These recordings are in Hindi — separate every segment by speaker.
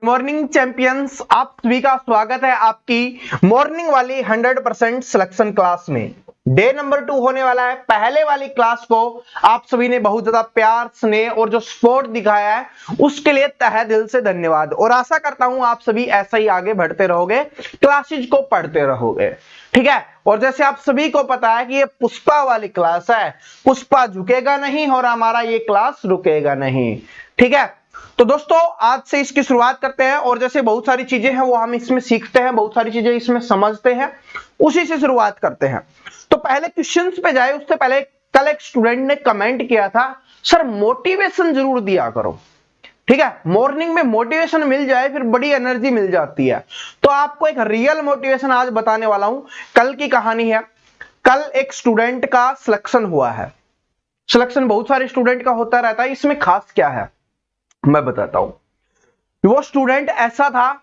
Speaker 1: मॉर्निंग चैंपियंस, आप सभी का स्वागत है आपकी मॉर्निंग वाली 100% सिलेक्शन क्लास में। डे नंबर 2 होने वाला है। पहले वाली क्लास को आप सभी ने बहुत ज्यादा प्यार, स्नेह और जो सपोर्ट दिखाया है उसके लिए तहे दिल से धन्यवाद। और आशा करता हूं आप सभी ऐसा ही आगे बढ़ते रहोगे, क्लासेज को पढ़ते रहोगे, ठीक है। और जैसे आप सभी को पता है कि ये पुष्पा वाली क्लास है, पुष्पा झुकेगा नहीं और हमारा ये क्लास रुकेगा नहीं, ठीक है। तो दोस्तों आज से इसकी शुरुआत करते हैं और जैसे बहुत सारी चीजें हैं वो हम इसमें सीखते हैं, बहुत सारी चीजें इसमें समझते हैं, उसी से शुरुआत करते हैं। तो पहले क्वेश्चंस पे जाए उससे पहले कल एक स्टूडेंट ने कमेंट किया था, सर मोटिवेशन जरूर दिया करो, ठीक है। मॉर्निंग में मोटिवेशन मिल जाए फिर बड़ी एनर्जी मिल जाती है। तो आपको एक रियल मोटिवेशन आज बताने वाला हूं। कल की कहानी है। कल एक स्टूडेंट का सिलेक्शन हुआ है। सिलेक्शन बहुत सारे स्टूडेंट का होता रहता है, इसमें खास क्या है मैं बताता हूं। वो स्टूडेंट ऐसा था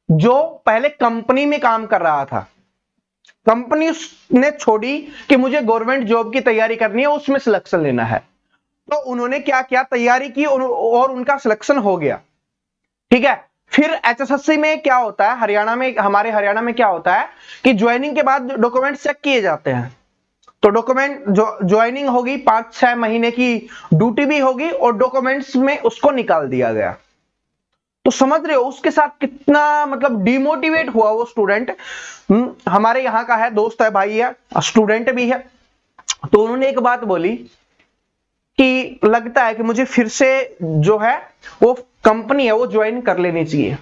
Speaker 1: जो पहले कंपनी में काम कर रहा था। कंपनी ने छोड़ी कि मुझे गवर्नमेंट जॉब की तैयारी करनी है, उसमें सिलेक्शन लेना है। तो उन्होंने क्या किया, तैयारी की और उनका सिलेक्शन हो गया, ठीक है। फिर एचएसएससी में क्या होता है, हरियाणा में, हमारे हरियाणा में क्या होता है कि ज्वाइनिंग के बाद डॉक्यूमेंट चेक किए जाते हैं। तो डॉक्यूमेंट जो ज्वाइनिंग होगी 5-6 महीने की ड्यूटी भी होगी और डॉक्यूमेंट्स में उसको निकाल दिया गया। तो समझ रहे हो उसके साथ कितना मतलब डिमोटिवेट हुआ वो स्टूडेंट। हमारे यहाँ का है, दोस्त है, भाई है, स्टूडेंट भी है। तो उन्होंने एक बात बोली कि लगता है कि मुझे फिर से जो है वो कंपनी है वो ज्वाइन कर लेनी चाहिए।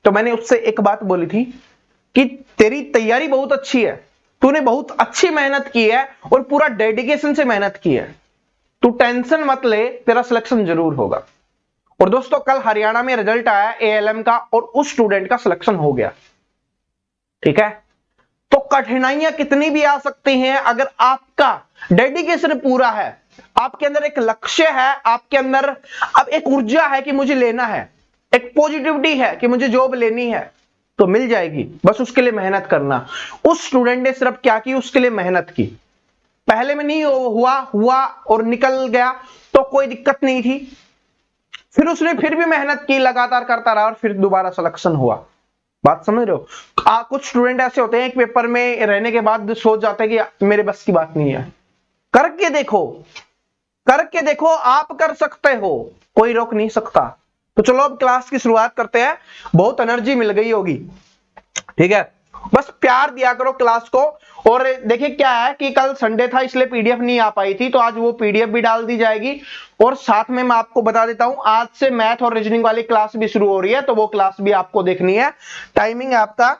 Speaker 1: तो मैंने उससे एक बात बोली थी कि तेरी तैयारी बहुत अच्छी है, तूने बहुत अच्छी मेहनत की है और पूरा डेडिकेशन से मेहनत की है, तू टेंशन मत ले, तेरा सिलेक्शन जरूर होगा। और दोस्तों कल हरियाणा में रिजल्ट आया एएलएम का और उस स्टूडेंट का सिलेक्शन हो गया, ठीक है। तो कठिनाइयां कितनी भी आ सकती हैं, अगर आपका डेडिकेशन पूरा है, आपके अंदर एक लक्ष्य है, आपके अंदर अब एक ऊर्जा है कि मुझे लेना है, एक पॉजिटिविटी है कि मुझे जॉब लेनी है, तो मिल जाएगी। बस उसके लिए मेहनत करना। उस स्टूडेंट ने सिर्फ क्या की, उसके लिए मेहनत की। पहले में नहीं हुआ और निकल गया तो कोई दिक्कत नहीं थी। फिर उसने फिर भी मेहनत की, लगातार करता रहा और फिर दोबारा सिलेक्शन हुआ। बात समझ रहे हो। कुछ स्टूडेंट ऐसे होते हैं एक पेपर में रहने के बाद सोच जाते हैं कि मेरे बस की बात नहीं है। करके देखो, करके देखो, आप कर सकते हो, कोई रोक नहीं सकता। तो चलो अब क्लास की शुरुआत करते हैं। बहुत एनर्जी मिल गई होगी, ठीक है। बस प्यार दिया करो क्लास को। और देखिए क्या है कि कल संडे था इसलिए पीडीएफ नहीं आ पाई थी, तो आज वो पीडीएफ भी डाल दी जाएगी। और साथ में मैं आपको बता देता हूं आज से मैथ और रीजनिंग वाली क्लास भी शुरू हो रही है, तो वो क्लास भी आपको देखनी है। टाइमिंग आपका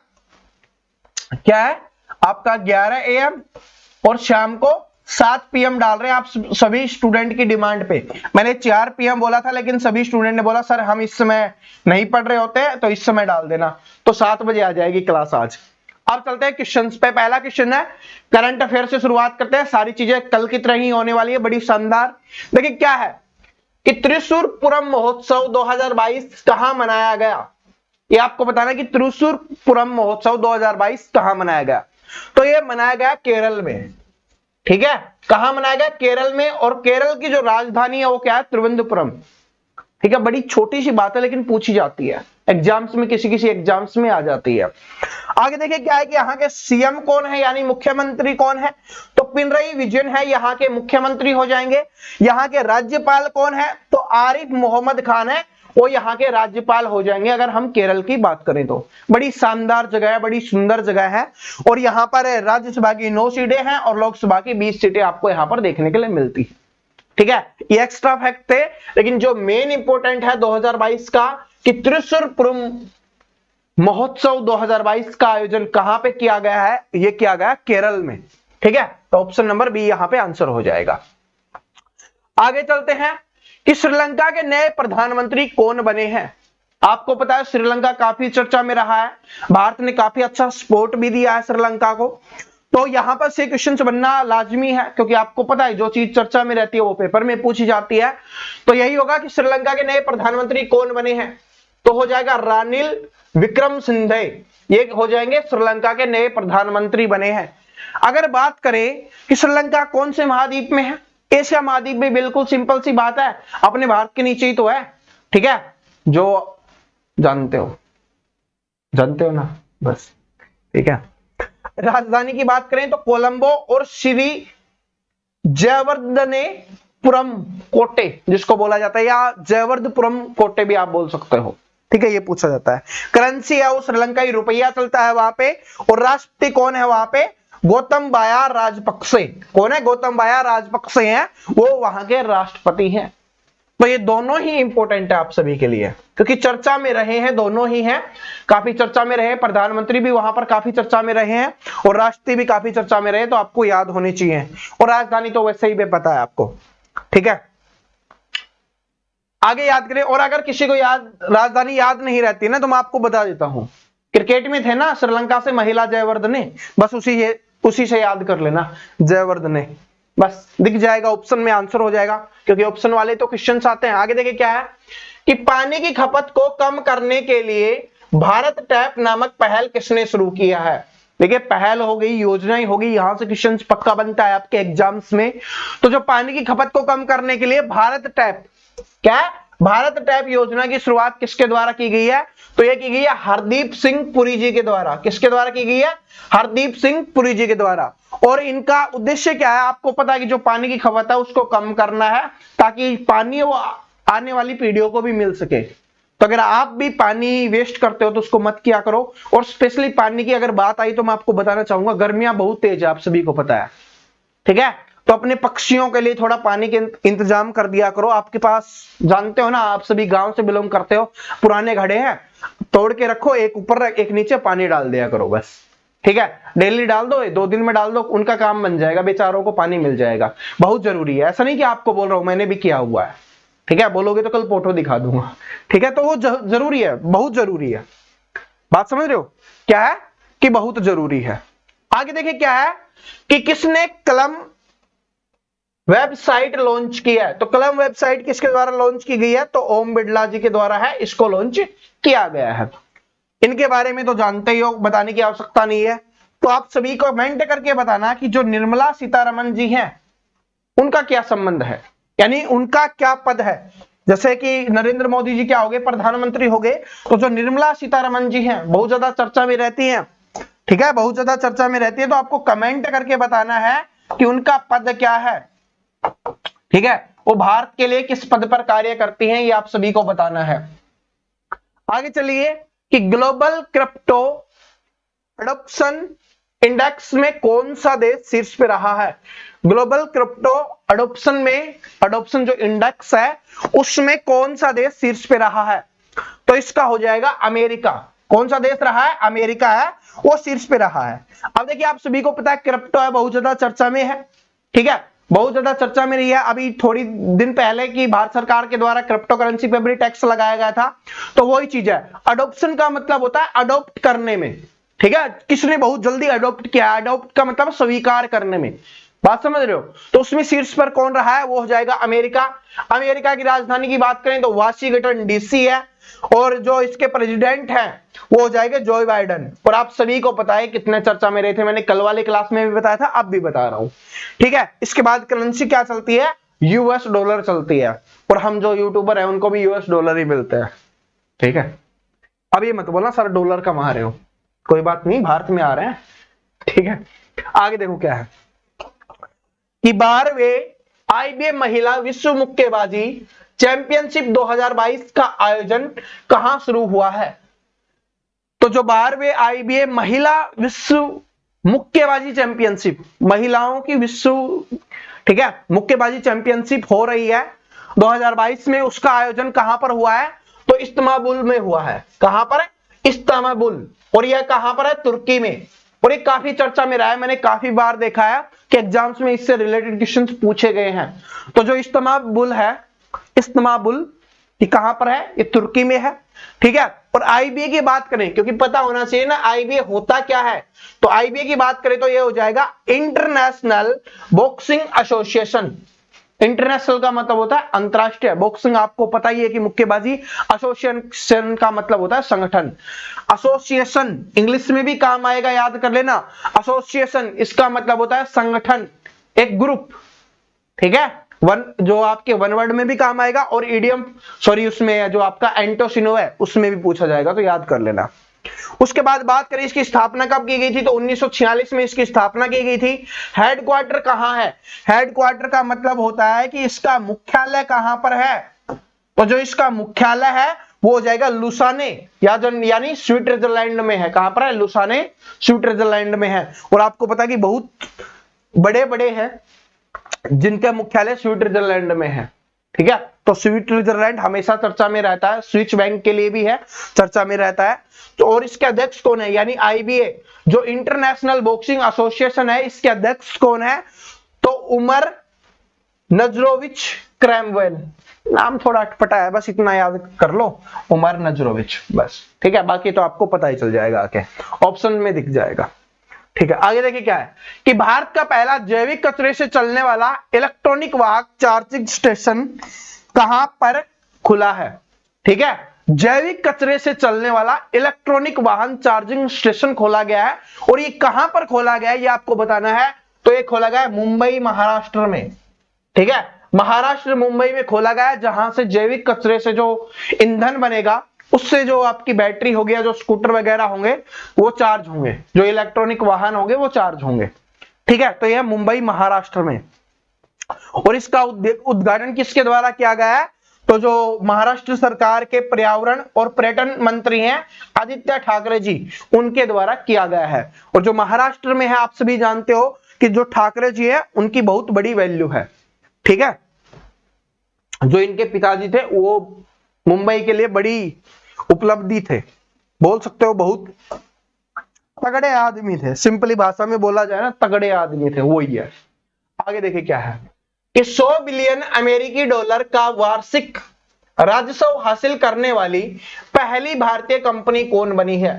Speaker 1: क्या है, आपका 11 AM और शाम को 7 PM डाल रहे हैं आप सभी स्टूडेंट की डिमांड पे। मैंने 4 PM बोला था लेकिन सभी स्टूडेंट ने बोला सर हम इस समय नहीं पढ़ रहे होते तो इस समय डाल देना, तो 7 बजे आ जाएगी क्लास आज। अब चलते हैं क्वेश्चंस पे। पहला क्वेश्चन है करंट अफेयर से शुरुआत करते हैं। सारी चीजें कल की तरह ही होने वाली है, बड़ी शानदार। देखिए क्या है कि त्रिशूरपुरम महोत्सव 2022 कहां मनाया गया, ये आपको बताना कि त्रिशूरपुरम महोत्सव 2022 कहां मनाया गया। तो ये मनाया गया केरल में, ठीक है। कहां मनाया गया, केरल में। और केरल की जो राजधानी है वो क्या है, त्रिवेंद्रपुरम, ठीक है। बड़ी छोटी सी बात है लेकिन पूछी जाती है एग्जाम्स में, किसी किसी एग्जाम्स में आ जाती है। आगे देखिए क्या है कि यहाँ के सीएम कौन है, यानी मुख्यमंत्री कौन है, तो पिनरई विजयन है यहाँ के मुख्यमंत्री हो जाएंगे। यहाँ के राज्यपाल कौन है, तो आरिफ मोहम्मद खान है, वो यहाँ के राज्यपाल हो जाएंगे। अगर हम केरल की बात करें तो बड़ी शानदार जगह है, बड़ी सुंदर जगह है। और यहाँ पर राज्यसभा की 9 सीटें हैं और लोकसभा की 20 सीटें आपको यहाँ पर देखने के लिए मिलती है, ठीक है। ये एक्स्ट्रा फैक्ट थे, लेकिन जो मेन इंपोर्टेंट है 2022 का कि त्रिशूरपुरम महोत्सव 2022 का आयोजन कहां पे किया गया है, ये किया गया केरल में, ठीक है। तो ऑप्शन नंबर बी यहां पे आंसर हो जाएगा। आगे चलते हैं कि श्रीलंका के नए प्रधानमंत्री कौन बने हैं। आपको पता है श्रीलंका काफी चर्चा में रहा है, भारत ने काफी अच्छा सपोर्ट भी दिया है श्रीलंका को। तो यहां पर से क्वेश्चन बनना लाजमी है, क्योंकि आपको पता है जो चीज चर्चा में रहती है वो पेपर में पूछी जाती है। तो यही होगा कि श्रीलंका के नए प्रधानमंत्री कौन बने हैं, तो हो जाएगा रानिल विक्रमसिंघे, ये हो जाएंगे श्रीलंका के नए प्रधानमंत्री बने हैं। अगर बात करें कि श्रीलंका कौन से महाद्वीप में है, एशिया महाद्वीप में, बिल्कुल सिंपल सी बात है, अपने भारत के नीचे ही तो है, ठीक है। जो जानते हो ना, बस ठीक है। राजधानी की बात करें तो कोलंबो और श्री जयवर्धनेपुरम कोटे जिसको बोला जाता है, या जयवर्धपुरम कोटे भी आप बोल सकते हो, ठीक है। ये पूछा जाता है। करेंसी है वो श्रीलंकाई रुपया चलता है वहां पे, और राष्ट्रपति कौन है वहां पे? गोतबाया राजपक्षे। कौन है? गोतबाया राजपक्षे हैं, वो वहां के राष्ट्रपति हैं। तो ये दोनों ही इंपॉर्टेंट है आप सभी के लिए, क्योंकि चर्चा में रहे हैं, दोनों ही हैं, काफी चर्चा में रहे। प्रधानमंत्री भी वहां पर काफी चर्चा में रहे हैं और राष्ट्रपति भी काफी चर्चा में रहे, तो आपको याद होनी चाहिए। और राजधानी तो वैसे ही भी पता है आपको, ठीक है। आगे याद करें। और अगर किसी को राजधानी याद नहीं रहती ना, तो मैं आपको बता देता हूं। क्रिकेट में थे ना श्रीलंका से महिला जयवर्धने, बस उसी से याद कर लेना, जयवर्धने, बस दिख जाएगा, ऑप्शन में आंसर हो जाएगा, क्योंकि ऑप्शन वाले तो क्वेश्चंस आते हैं। आगे देखिए क्या है कि पानी की खपत को कम करने के लिए भारत टैप नामक पहल किसने शुरू किया है? देखिए पहल हो गई, योजना ही होगी, यहां से क्वेश्चन पक्का बनता है आपके एग्जाम्स में। तो जो पानी की खपत को कम करने के लिए भारत टैप, क्या भारत टैप योजना की शुरुआत किसके द्वारा की गई है? तो यह की गई है हरदीप सिंह पुरी जी के द्वारा। किसके द्वारा की गई है? हरदीप सिंह पुरी जी के द्वारा। और इनका उद्देश्य क्या है? आपको पता है कि जो पानी की खपत है उसको कम करना है, ताकि पानी वो आने वाली पीढ़ियों को भी मिल सके। तो अगर आप भी पानी वेस्ट करते हो तो उसको मत किया करो। और स्पेशली पानी की अगर बात आई तो मैं आपको बताना चाहूंगा, गर्मियां बहुत तेज है, आप सभी को पता है, ठीक है। तो अपने पक्षियों के लिए थोड़ा पानी के इंतजाम कर दिया करो। आपके पास जानते हो ना, आप सभी गांव से बिलोंग करते हो, पुराने घड़े हैं, तोड़ के रखो, एक ऊपर एक नीचे, पानी डाल दिया करो बस, ठीक है। डेली डाल दो, 2 दिन में डाल दो, उनका काम बन जाएगा, बेचारों को पानी मिल जाएगा। बहुत जरूरी है, ऐसा नहीं कि आपको बोल रहा हूं, मैंने भी किया हुआ है, ठीक है। बोलोगे तो कल फोटो दिखा दूंगा, ठीक है। तो वो जरूरी है, बहुत जरूरी है, बात समझ रहे हो क्या है कि बहुत जरूरी है। आगे देखिए क्या है कि किसने कलम वेबसाइट लॉन्च किया है? तो कलम वेबसाइट किसके द्वारा लॉन्च की गई है? तो ओम बिड़ला जी के द्वारा है, इसको लॉन्च किया गया है। इनके बारे में तो जानते ही हो, बताने की आवश्यकता नहीं है। तो आप सभी को कमेंट करके बताना कि जो निर्मला सीतारमण जी हैं उनका क्या संबंध है, यानी उनका क्या पद है। जैसे कि नरेंद्र मोदी जी क्या हो गए? प्रधानमंत्री हो गए। तो जो निर्मला सीतारमण जी हैं बहुत ज्यादा चर्चा में रहती हैं, ठीक है, बहुत ज्यादा चर्चा में रहती है। तो आपको कमेंट करके बताना है कि उनका पद क्या है, ठीक है। वो भारत के लिए किस पद पर कार्य करती हैं, ये आप सभी को बताना है। आगे चलिए कि ग्लोबल क्रिप्टो एडॉप्शन इंडेक्स में कौन सा देश शीर्ष पे रहा है? ग्लोबल क्रिप्टो एडॉप्शन में, एडॉप्शन जो इंडेक्स है उसमें कौन सा देश शीर्ष पे रहा है? तो इसका हो जाएगा अमेरिका। कौन सा देश रहा है? अमेरिका है, वो शीर्ष पे रहा है। अब देखिए आप सभी को पता है क्रिप्टो है, बहुत ज्यादा चर्चा में है, ठीक है, बहुत ज्यादा चर्चा में रही है। अभी थोड़ी दिन पहले की भारत सरकार के द्वारा क्रिप्टो करेंसी पे भी टैक्स लगाया गया था। तो वही चीज है, अडॉप्शन का मतलब होता है अडॉप्ट करने में, ठीक है। किसने बहुत जल्दी अडॉप्ट किया? अडॉप्ट का मतलब स्वीकार करने में, बात समझ रहे हो। तो उसमें शीर्ष पर कौन रहा है? वो हो जाएगा अमेरिका। अमेरिका की राजधानी की बात करें तो वाशिंगटन डीसी है, और जो इसके प्रेसिडेंट हैं वो हो जाएगा जो बाइडेन। और आप सभी को पता है कितने चर्चा में रहे थे, मैंने कल वाले क्लास में भी बताया था, अब भी बता रहा हूं, ठीक है। इसके बाद करेंसी क्या चलती है? यूएस डॉलर चलती है, और हम जो यूट्यूबर है उनको भी यूएस डॉलर ही मिलते हैं, ठीक है। अब ये मत बोलना सर डॉलर कमा रहे हो, कोई बात नहीं, भारत में आ रहे हैं, ठीक है। आगे देखो क्या है कि 12वें आईबीए महिला विश्व मुक्केबाजी चैंपियनशिप 2022 का आयोजन कहां शुरू हुआ है? तो जो 12वें आईबीए महिला विश्व मुक्केबाजी चैंपियनशिप, महिलाओं की विश्व, ठीक है, मुक्केबाजी चैंपियनशिप हो रही है 2022 में, उसका आयोजन कहां पर हुआ है? तो इस्तांबुल में हुआ है। कहां पर है? इस्तांबुल। और यह कहां पर है? तुर्की में। और ये काफी चर्चा में रहा है, मैंने काफी बार देखा है कि एग्जाम्स में इससे रिलेटेड क्वेश्चंस पूछे गए हैं। तो जो इस्तांबुल है, इस्तांबुल ये कहां पर है? ये तुर्की में है, ठीक है। और आईबीए की बात करें, क्योंकि पता होना चाहिए ना आईबीए होता क्या है, तो आईबीए की बात करें तो ये हो जाएगा इंटरनेशनल बॉक्सिंग एसोसिएशन। इंटरनेशनल का मतलब होता है अंतरराष्ट्रीय, बॉक्सिंग आपको पता ही है कि मुक्केबाजी, एसोसिएशन का मतलब होता है संगठन। एसोसिएशन इंग्लिश में भी काम आएगा, याद कर लेना। एसोसिएशन इसका मतलब होता है संगठन, एक ग्रुप, ठीक है। जो आपके वन वर्ड में भी काम आएगा और इडियम उसमें जो आपका एंटोसिनो है उसमें भी पूछा जाएगा, तो याद कर लेना। उसके बाद बात करें इसकी स्थापना कब की गई थी, तो 1946 में इसकी स्थापना की गई थी। हेडक्वार्टर कहां है, हेडक्वार्टर का मतलब होता है कि इसका मुख्यालय कहां पर है, तो जो इसका मुख्यालय है वो हो जाएगा लुसाने, यानी स्विट्जरलैंड में है। कहां पर है, लुसाने स्विट्जरलैंड में है। और आपको पता है कि बहुत बड़े बड़े हैं जिनका मुख्यालय स्विट्जरलैंड में है, ठीक है। तो स्विट्जरलैंड हमेशा चर्चा में रहता है, स्विस बैंक के लिए भी है, चर्चा में रहता है। तो और इसके अध्यक्ष कौन है, यानी आईबीए जो इंटरनेशनल बॉक्सिंग एसोसिएशन है, इसके अध्यक्ष कौन है, तो उमर नजरोविच क्रैमवेल। नाम थोड़ा अटपटा है, बस इतना याद कर लो, उमर नजरोविच, बस, ठीक है। बाकी तो आपको पता ही चल जाएगा, आके ऑप्शन में दिख जाएगा, ठीक है। आगे देखिए क्या है कि भारत का पहला जैविक कचरे से चलने वाला इलेक्ट्रॉनिक वाहक चार्जिंग स्टेशन कहां पर खुला है, ठीक है। जैविक कचरे से चलने वाला इलेक्ट्रॉनिक वाहन चार्जिंग स्टेशन खोला गया है, और ये कहां पर खोला गया है ये आपको बताना है। तो ये खोला गया है मुंबई महाराष्ट्र में, ठीक है। महाराष्ट्र मुंबई में खोला गया है, जहां से जैविक कचरे से जो ईंधन बनेगा उससे जो आपकी बैटरी हो गया, जो स्कूटर वगैरह होंगे वो चार्ज होंगे, जो इलेक्ट्रॉनिक वाहन होंगे वो चार्ज होंगे, ठीक है। तो यह मुंबई महाराष्ट्र में, और इसका उद्घाटन किसके द्वारा किया गया है, तो जो महाराष्ट्र सरकार के पर्यावरण और पर्यटन मंत्री हैं आदित्य ठाकरे जी, उनके द्वारा किया गया है। और जो महाराष्ट्र में है आप सभी जानते हो कि जो ठाकरे जी है उनकी बहुत बड़ी वैल्यू है, ठीक है। जो इनके पिताजी थे वो मुंबई के लिए बड़ी उपलब्धि थे, बोल सकते हो बहुत तगड़े आदमी थे, सिंपली भाषा में बोला जाए ना तगड़े आदमी थे, वही है। आगे देखिए क्या है कि 100 बिलियन अमेरिकी डॉलर का वार्षिक राजस्व हासिल करने वाली पहली भारतीय कंपनी कौन बनी है।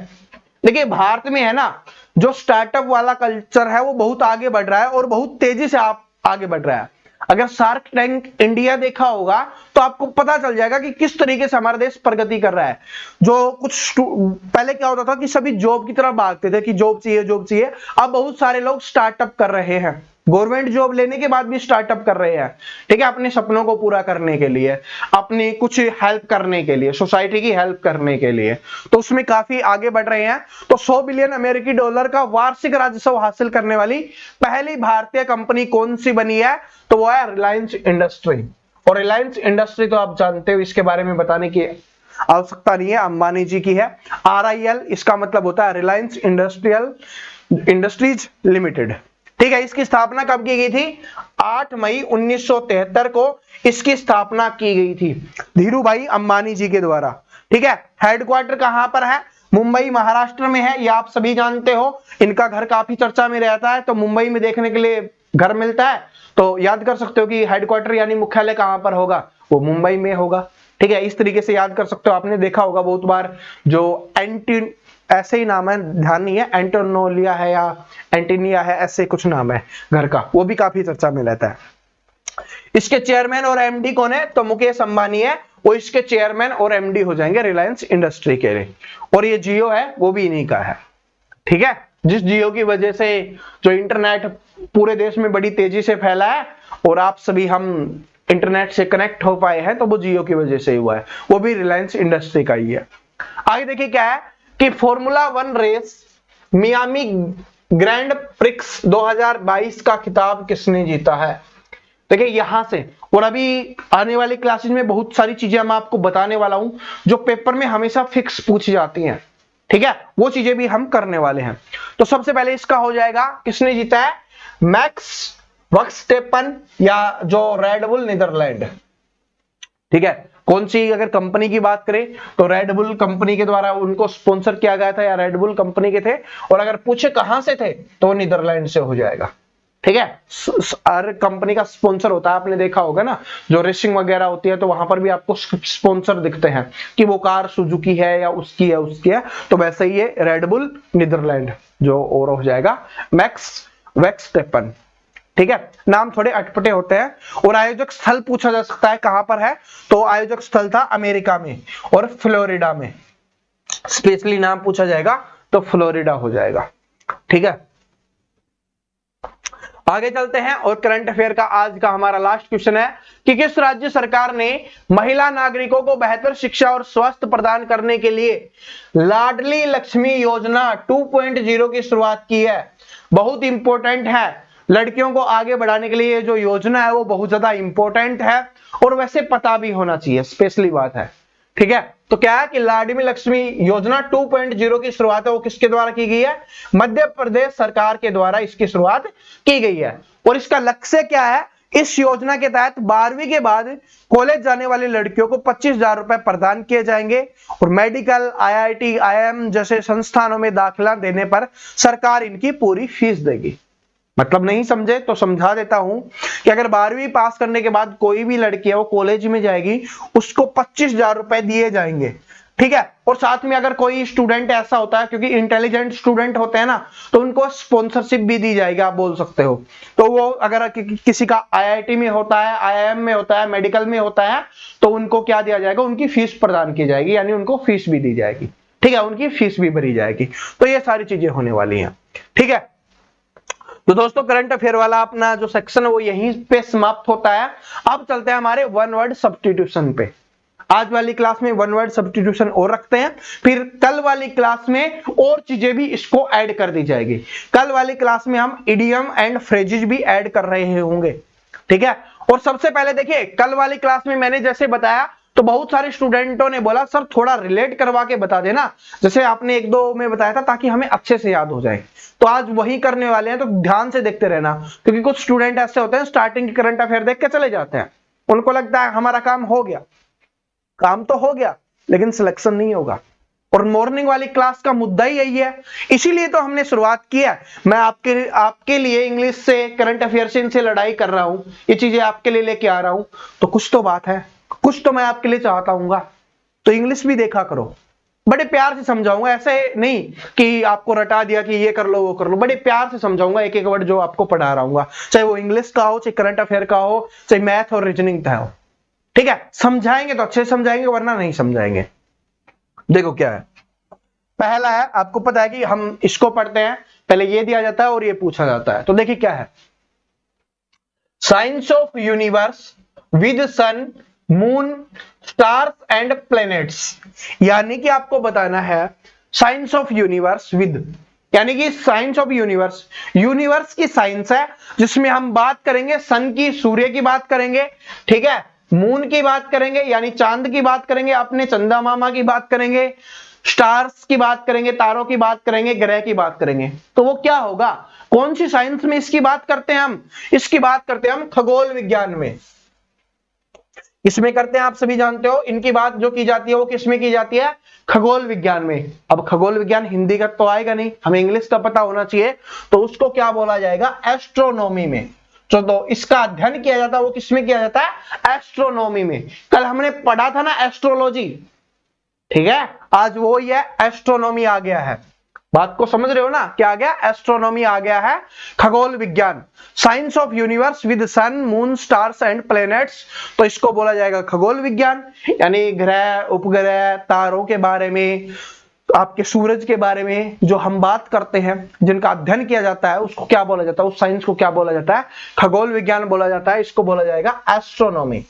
Speaker 1: देखिए भारत में है ना जो स्टार्टअप वाला कल्चर है वो बहुत आगे बढ़ रहा है और बहुत तेजी से आगे बढ़ रहा है। अगर शार्क टैंक इंडिया देखा होगा तो आपको पता चल जाएगा कि किस तरीके से हमारा देश प्रगति कर रहा है। जो कुछ पहले क्या होता था कि सभी जॉब की तरफ भागते थे कि जॉब चाहिए जॉब चाहिए, अब बहुत सारे लोग स्टार्टअप कर रहे हैं, गवर्नमेंट जॉब लेने के बाद भी स्टार्टअप कर रहे हैं, ठीक है, अपने सपनों को पूरा करने के लिए, अपनी कुछ हेल्प करने के लिए, सोसाइटी की हेल्प करने के लिए, तो उसमें काफी आगे बढ़ रहे हैं। तो 100 बिलियन अमेरिकी डॉलर का वार्षिक राजस्व हासिल करने वाली पहली भारतीय कंपनी कौन सी बनी है, तो वो है रिलायंस इंडस्ट्री। और रिलायंस इंडस्ट्री तो आप जानते हो, इसके बारे में बताने की आवश्यकता नहीं है, अंबानी जी की है। RIL इसका मतलब होता है रिलायंस इंडस्ट्रीज लिमिटेड, ठीक है। इसकी स्थापना कब की गई थी, 8 मई 1973 को इसकी स्थापना की गई थी धीरू भाई अंबानी जी के द्वारा, ठीक है। हेडक्वार्टर कहां पर है, मुंबई महाराष्ट्र में है, ये आप सभी जानते हो। इनका घर काफी चर्चा में रहता है, तो मुंबई में देखने के लिए घर मिलता है, तो याद कर सकते हो कि हेडक्वार्टर यानी मुख्यालय कहां पर होगा, वो मुंबई में होगा, ठीक है। इस तरीके से याद कर सकते हो, आपने देखा होगा बहुत बार, जो ऐसे ही नाम है, ध्यान नहीं है, एंटोनोलिया है या एंटीनिया है, ऐसे कुछ नाम है घर का, वो भी काफी चर्चा में रहता है। इसके चेयरमैन और MD कौन है, तो मुकेश अंबानी है, वो इसके चेयरमैन और MD हो जाएंगे रिलायंस इंडस्ट्री के लिए। और ये जियो है वो भी इन्हीं का है, ठीक है। जिस जियो की वजह से जो इंटरनेट पूरे देश में बड़ी तेजी से फैला है और आप सभी हम इंटरनेट से कनेक्ट हो पाए हैं, तो वो जियो की वजह से हुआ है, वो भी रिलायंस इंडस्ट्री का ही है। आगे देखिए क्या है कि formula 1 race Miami grand prix 2022 का खिताब किसने जीता है। देखिए यहां से, और अभी आने वाली क्लासेस में बहुत सारी चीजें मैं आपको बताने वाला हूं जो पेपर में हमेशा फिक्स पूछी जाती हैं, ठीक है, वो चीजें भी हम करने वाले हैं। तो सबसे पहले इसका हो जाएगा किसने जीता है, मैक्स वर्स्टेपन या जो रेडबुल नीदरलैंड, ठीक है। कौन सी अगर कंपनी की बात करें तो रेडबुल कंपनी के द्वारा उनको स्पॉन्सर किया गया था, या रेडबुल कंपनी के थे, और अगर पूछे कहां से थे तो नीदरलैंड से हो जाएगा, ठीक है। हर कंपनी का स्पॉन्सर होता है, आपने देखा होगा ना, जो रेसिंग वगैरह होती है तो वहां पर भी आपको स्पॉन्सर दिखते हैं कि वो कार सुजुकी है या उसकी है उसकी है, तो वैसे ही ये रेडबुल नीदरलैंड जो और हो जाएगा मैक्स वर्स्टेपन, ठीक है। नाम थोड़े अटपटे होते हैं। और आयोजक स्थल पूछा जा सकता है कहां पर है, तो आयोजक स्थल था अमेरिका में और फ्लोरिडा में, स्पेशली नाम पूछा जाएगा तो फ्लोरिडा हो जाएगा, ठीक है। आगे चलते हैं और करंट अफेयर का आज का हमारा लास्ट क्वेश्चन है कि किस राज्य सरकार ने महिला नागरिकों को बेहतर शिक्षा और स्वास्थ्य प्रदान करने के लिए लाडली लक्ष्मी योजना 2.0 की शुरुआत की है। बहुत इंपॉर्टेंट है, लड़कियों को आगे बढ़ाने के लिए ये जो योजना है वो बहुत ज्यादा इंपॉर्टेंट है और वैसे पता भी होना चाहिए, स्पेशली बात है। ठीक है, तो क्या है कि लाडली लक्ष्मी योजना 2.0 की शुरुआत है वो किसके द्वारा की गई है? मध्य प्रदेश सरकार के द्वारा इसकी शुरुआत की गई है। और इसका लक्ष्य क्या है? इस योजना के तहत 12वीं के बाद कॉलेज जाने वाली लड़कियों को 25,000 रुपए प्रदान किए जाएंगे और मेडिकल, IIT, IIM जैसे संस्थानों में दाखिला देने पर सरकार इनकी पूरी फीस देगी। मतलब नहीं समझे तो समझा देता हूं कि अगर 12वीं पास करने के बाद कोई भी लड़की है वो कॉलेज में जाएगी, उसको 25,000 रुपए दिए जाएंगे। ठीक है, और साथ में अगर कोई स्टूडेंट ऐसा होता है, क्योंकि इंटेलिजेंट स्टूडेंट होते हैं ना, तो उनको स्पॉन्सरशिप भी दी जाएगी, आप बोल सकते हो। तो वो अगर किसी का IIT में होता है, IIM में होता है, मेडिकल में होता है, तो उनको क्या दिया जाएगा? उनकी फीस प्रदान की जाएगी, यानी उनको फीस भी दी जाएगी। ठीक है, उनकी फीस भी भरी जाएगी। तो ये सारी चीजें होने वाली हैं। ठीक है, तो दोस्तों करंट अफेयर वाला अपना जो सेक्शन है वो यहीं पे समाप्त होता है। अब चलते हैं हमारे वन वर्ड सब्स्टिट्यूशन पे। आज वाली क्लास में वन वर्ड सब्स्टिट्यूशन और रखते हैं, फिर कल वाली क्लास में और चीजें भी इसको ऐड कर दी जाएगी। कल वाली क्लास में हम इडियम एंड फ्रेजेस भी ऐड कर रहे होंगे। ठीक है, और सबसे पहले देखिए, कल वाली क्लास में मैंने जैसे बताया तो बहुत सारे स्टूडेंटों ने बोला सर थोड़ा रिलेट करवा के बता देना, जैसे आपने 1-2 में बताया था, ताकि हमें अच्छे से याद हो जाए। तो आज वही करने वाले हैं, तो ध्यान से देखते रहना, क्योंकि कुछ स्टूडेंट ऐसे होते हैं स्टार्टिंग की करंट अफेयर देख के चले जाते हैं, उनको लगता है हमारा काम हो गया। काम तो हो गया लेकिन सिलेक्शन नहीं होगा, और मॉर्निंग वाली क्लास का मुद्दा ही यही है। इसीलिए तो हमने शुरुआत की है। मैं आपके लिए इंग्लिश से, करंट अफेयर से इनसे लड़ाई कर रहा हूं, ये चीजें आपके लिए लेके आ रहा हूं, तो कुछ तो बात है, कुछ तो मैं आपके लिए चाहता हूँ। तो इंग्लिश भी देखा करो, बड़े प्यार से समझाऊंगा, ऐसे नहीं कि आपको रटा दिया कि ये कर लो वो कर लो, बड़े प्यार से समझाऊंगा एक एक वर्ड जो आपको पढ़ा रहा हूँ, चाहे वो इंग्लिश का हो, चाहे करंट अफेयर का हो, चाहे मैथ और रीजनिंग का हो। ठीक है, समझाएंगे तो अच्छे से समझाएंगे, वरना नहीं समझाएंगे। देखो क्या है, पहला है, आपको पता है कि हम इसको पढ़ते हैं, पहले ये दिया जाता है और ये पूछा जाता है। तो देखिए क्या है, science of universe with sun, moon, stars and planets. यानी कि आपको बताना है साइंस ऑफ यूनिवर्स विद, यानी कि साइंस ऑफ यूनिवर्स, यूनिवर्स की साइंस है जिसमें हम बात करेंगे सन की, सूर्य की बात करेंगे। ठीक है, मून की बात करेंगे यानी चांद की बात करेंगे, अपने चंदा मामा की बात करेंगे, स्टार्स की बात करेंगे, तारों की बात करेंगे, ग्रह की बात करेंगे। तो वो क्या होगा, कौन सी साइंस में इसकी बात करते हैं हम? इसकी बात करते हैं हम खगोल विज्ञान में। इसमें करते हैं, आप सभी जानते हो, इनकी बात जो की जाती है वो किसमें की जाती है? खगोल विज्ञान में। अब खगोल विज्ञान हिंदी का तो आएगा नहीं, हमें इंग्लिश का पता होना चाहिए, तो उसको क्या बोला जाएगा? एस्ट्रोनॉमी में। तो इसका अध्ययन किया जाता है वो किसमें किया जाता है? एस्ट्रोनॉमी में। कल हमने पढ़ा था ना एस्ट्रोलॉजी, ठीक है, आज वो ही है, एस्ट्रोनॉमी आ गया है। बात को समझ रहे हो ना, क्या आ गया? एस्ट्रोनॉमी आ गया है, खगोल विज्ञान। Science of universe with sun, moon, stars and planets, तो इसको बोला जाएगा खगोल विज्ञान। यानी ग्रह, उपग्रह, तारों के बारे में, आपके सूरज के बारे में जो हम बात करते हैं, जिनका अध्ययन किया जाता है, उसको क्या बोला जाता है? उस साइंस को क्या बोला जाता है? खगोल विज्ञान बोला जाता है। इसको बोला जाएगा एस्ट्रोनॉमी।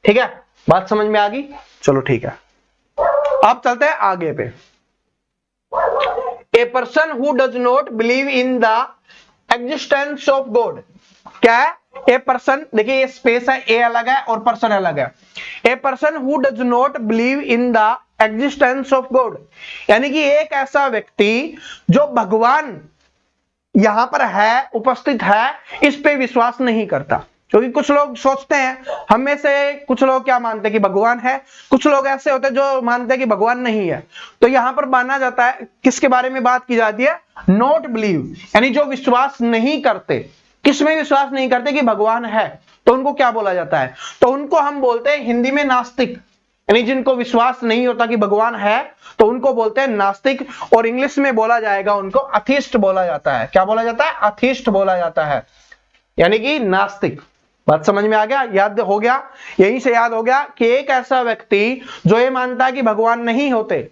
Speaker 1: ठीक है, बात समझ में आ गई? चलो ठीक है, अब चलते हैं आगे पे। ए person who does not believe in the existence of God. क्या है? ए पर्सन, देखिए ये स्पेस है, ए अलग है और पर्सन अलग है। ए person who does not believe in the existence of God, यानी कि एक ऐसा व्यक्ति जो भगवान यहां पर है, उपस्थित है, इस पे विश्वास नहीं करता। क्योंकि कुछ लोग सोचते हैं, हम में से कुछ लोग क्या मानते हैं कि भगवान है, कुछ लोग ऐसे होते हैं जो मानते हैं कि भगवान नहीं है। तो यहां पर माना जाता है, किसके बारे में बात की जाती है? नॉट बिलीव, यानी जो विश्वास नहीं करते। किसमें विश्वास नहीं करते? कि भगवान है। तो उनको क्या बोला जाता है? तो उनको हम बोलते हैं हिंदी में नास्तिक, यानी जिनको विश्वास नहीं होता कि भगवान है, तो उनको बोलते हैं नास्तिक। और इंग्लिश में बोला जाएगा उनको अथिस्ट बोला जाता है। क्या बोला जाता है? अथिस्ट बोला जाता है, यानी कि नास्तिक। बात समझ में आ गया? याद हो गया? यहीं से याद हो गया कि एक ऐसा व्यक्ति जो ये मानता है कि भगवान नहीं होते,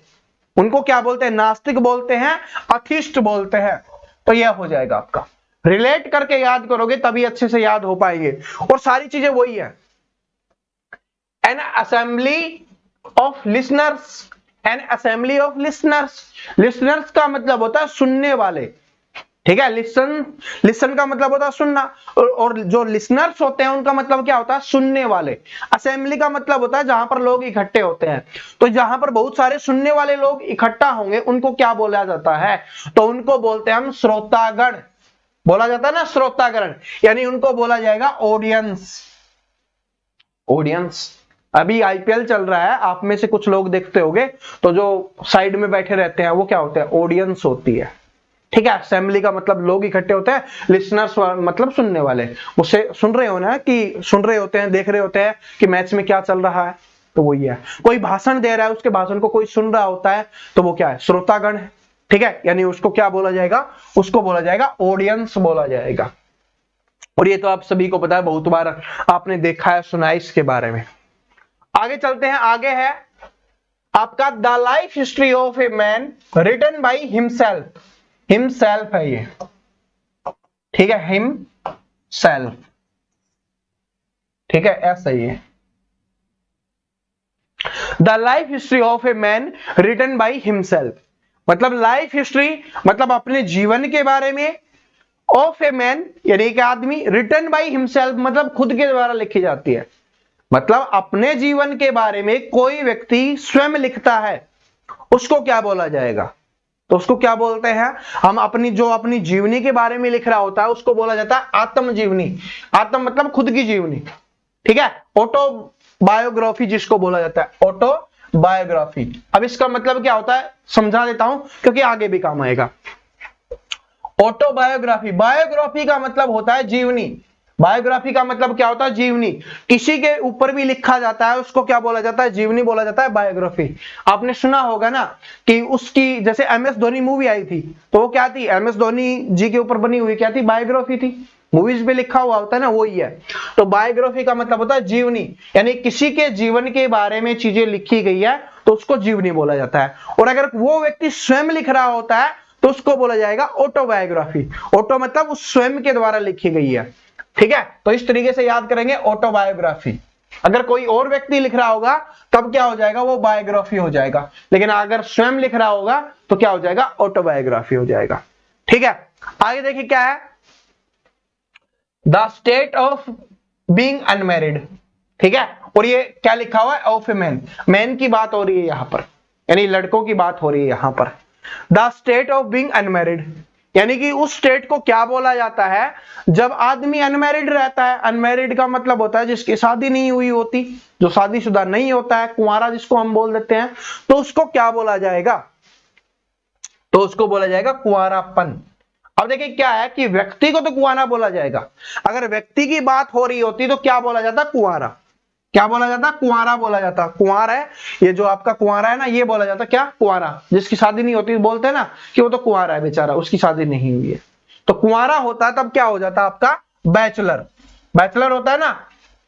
Speaker 1: उनको क्या बोलते हैं? नास्तिक बोलते हैं, अथिस्ट बोलते हैं। तो यह हो जाएगा आपका। रिलेट करके याद करोगे तभी अच्छे से याद हो पाएंगे। और सारी चीजें वही है। N assembly of listeners, N assembly of listeners, listeners का मतलब होता है सुनने वाले, ठीक है। लिसन का मतलब होता है सुनना, और जो लिसनर्स होते हैं उनका मतलब क्या होता है, सुनने वाले। असेंबली का मतलब होता है जहां पर लोग इकट्ठे होते हैं। तो जहां पर बहुत सारे सुनने वाले लोग इकट्ठा होंगे उनको क्या बोला जाता है, तो उनको बोलते हैं हम श्रोतागण, बोला जाता है ना श्रोतागण, यानी उनको बोला जाएगा ऑडियंस। ऑडियंस, अभी आईपीएल चल रहा है, आप में से कुछ लोग देखते होंगे, तो जो साइड में बैठे रहते हैं वो क्या होते हैं, ऑडियंस होती है, ठीक है। असेंबली का मतलब लोग इकट्ठे होते हैं, लिसनर्स मतलब सुनने वाले, उससे सुन रहे हो ना, कि सुन रहे होते हैं, देख रहे होते हैं कि मैच में क्या चल रहा है, तो वही है। कोई भाषण दे रहा है, उसके भाषण को कोई सुन रहा होता है, तो वो क्या है, श्रोतागण है, ठीक है। यानी उसको क्या बोला जाएगा, उसको बोला जाएगा ऑडियंस बोला जाएगा। और ये तो आप सभी को पता है, बहुत बार आपने देखा है, सुना है इसके बारे में। आगे चलते हैं, आगे है आपका the life history of a man written by himself. Himself है ये, ठीक है, हिमसेल्फ, ठीक है, ऐसा ही है। The life history of a man written by himself, मतलब लाइफ हिस्ट्री मतलब अपने जीवन के बारे में, ऑफ ए मैन यानी एक आदमी, रिटन बाय हिमसेल्फ मतलब खुद के द्वारा लिखी जाती है। मतलब अपने जीवन के बारे में कोई व्यक्ति स्वयं लिखता है, उसको क्या बोला जाएगा, तो उसको क्या बोलते हैं हम, अपनी जीवनी के बारे में लिख रहा होता है उसको बोला जाता है आत्मजीवनी। आत्म मतलब खुद की जीवनी, ठीक है। ऑटोबायोग्राफी जिसको बोला जाता है, ऑटोबायोग्राफी। अब इसका मतलब क्या होता है समझा देता हूं, क्योंकि आगे भी काम आएगा। ऑटोबायोग्राफी, बायोग्राफी का मतलब होता है जीवनी, बायोग्राफी का मतलब क्या होता है, जीवनी। किसी के ऊपर भी लिखा जाता है उसको क्या बोला जाता है, जीवनी बोला जाता है, बायोग्राफी। आपने सुना होगा ना कि उसकी, जैसे एमएस धोनी मूवी आई थी, तो वो क्या थी, एमएस धोनी जी के ऊपर बनी हुई क्या थी, बायोग्राफी थी। मूवीज में लिखा हुआ होता है ना, वही है। तो बायोग्राफी का मतलब होता है जीवनी, यानी किसी के जीवन के बारे में चीजें लिखी गई है तो उसको जीवनी बोला जाता है। और अगर वो व्यक्ति स्वयं लिख रहा होता है तो उसको बोला जाएगा ऑटोबायोग्राफी। ऑटो मतलब उस स्वयं के द्वारा लिखी गई है, ठीक है। तो इस तरीके से याद करेंगे ऑटोबायोग्राफी। अगर कोई और व्यक्ति लिख रहा होगा तब क्या हो जाएगा, वो बायोग्राफी हो जाएगा, लेकिन अगर स्वयं लिख रहा होगा तो क्या हो जाएगा, ऑटोबायोग्राफी हो जाएगा, ठीक है। आगे देखिए क्या है, the state of being unmarried, ठीक है। और ये क्या लिखा हुआ है, ऑफ ए मैन, मैन की बात हो रही है यहां पर, यानी लड़कों की बात हो रही है यहां पर। The state of being unmarried, यानी कि उस स्टेट को क्या बोला जाता है जब आदमी अनमैरिड रहता है। अनमैरिड का मतलब होता है जिसकी शादी नहीं हुई होती, जो शादीशुदा नहीं होता है, कुंवारा जिसको हम बोल देते हैं, तो उसको क्या बोला जाएगा, तो उसको बोला जाएगा कुंवारापन। अब देखिए क्या है कि व्यक्ति को तो कुंवारा बोला जाएगा, अगर व्यक्ति की बात हो रही होती तो क्या बोला जाता, कुंवारा। क्या बोला जाता, कुंवारा बोला जाता। कुंवार है ये जो आपका कुंवारा है ना, ये बोला जाता क्या, कुंवारा। जिसकी शादी नहीं होती बोलते हैं ना कि वो तो कुंवारा है बेचारा, उसकी शादी नहीं हुई है। तो कुंवारा होता है तब क्या हो जाता आपका, बैचलर। बैचलर होता है ना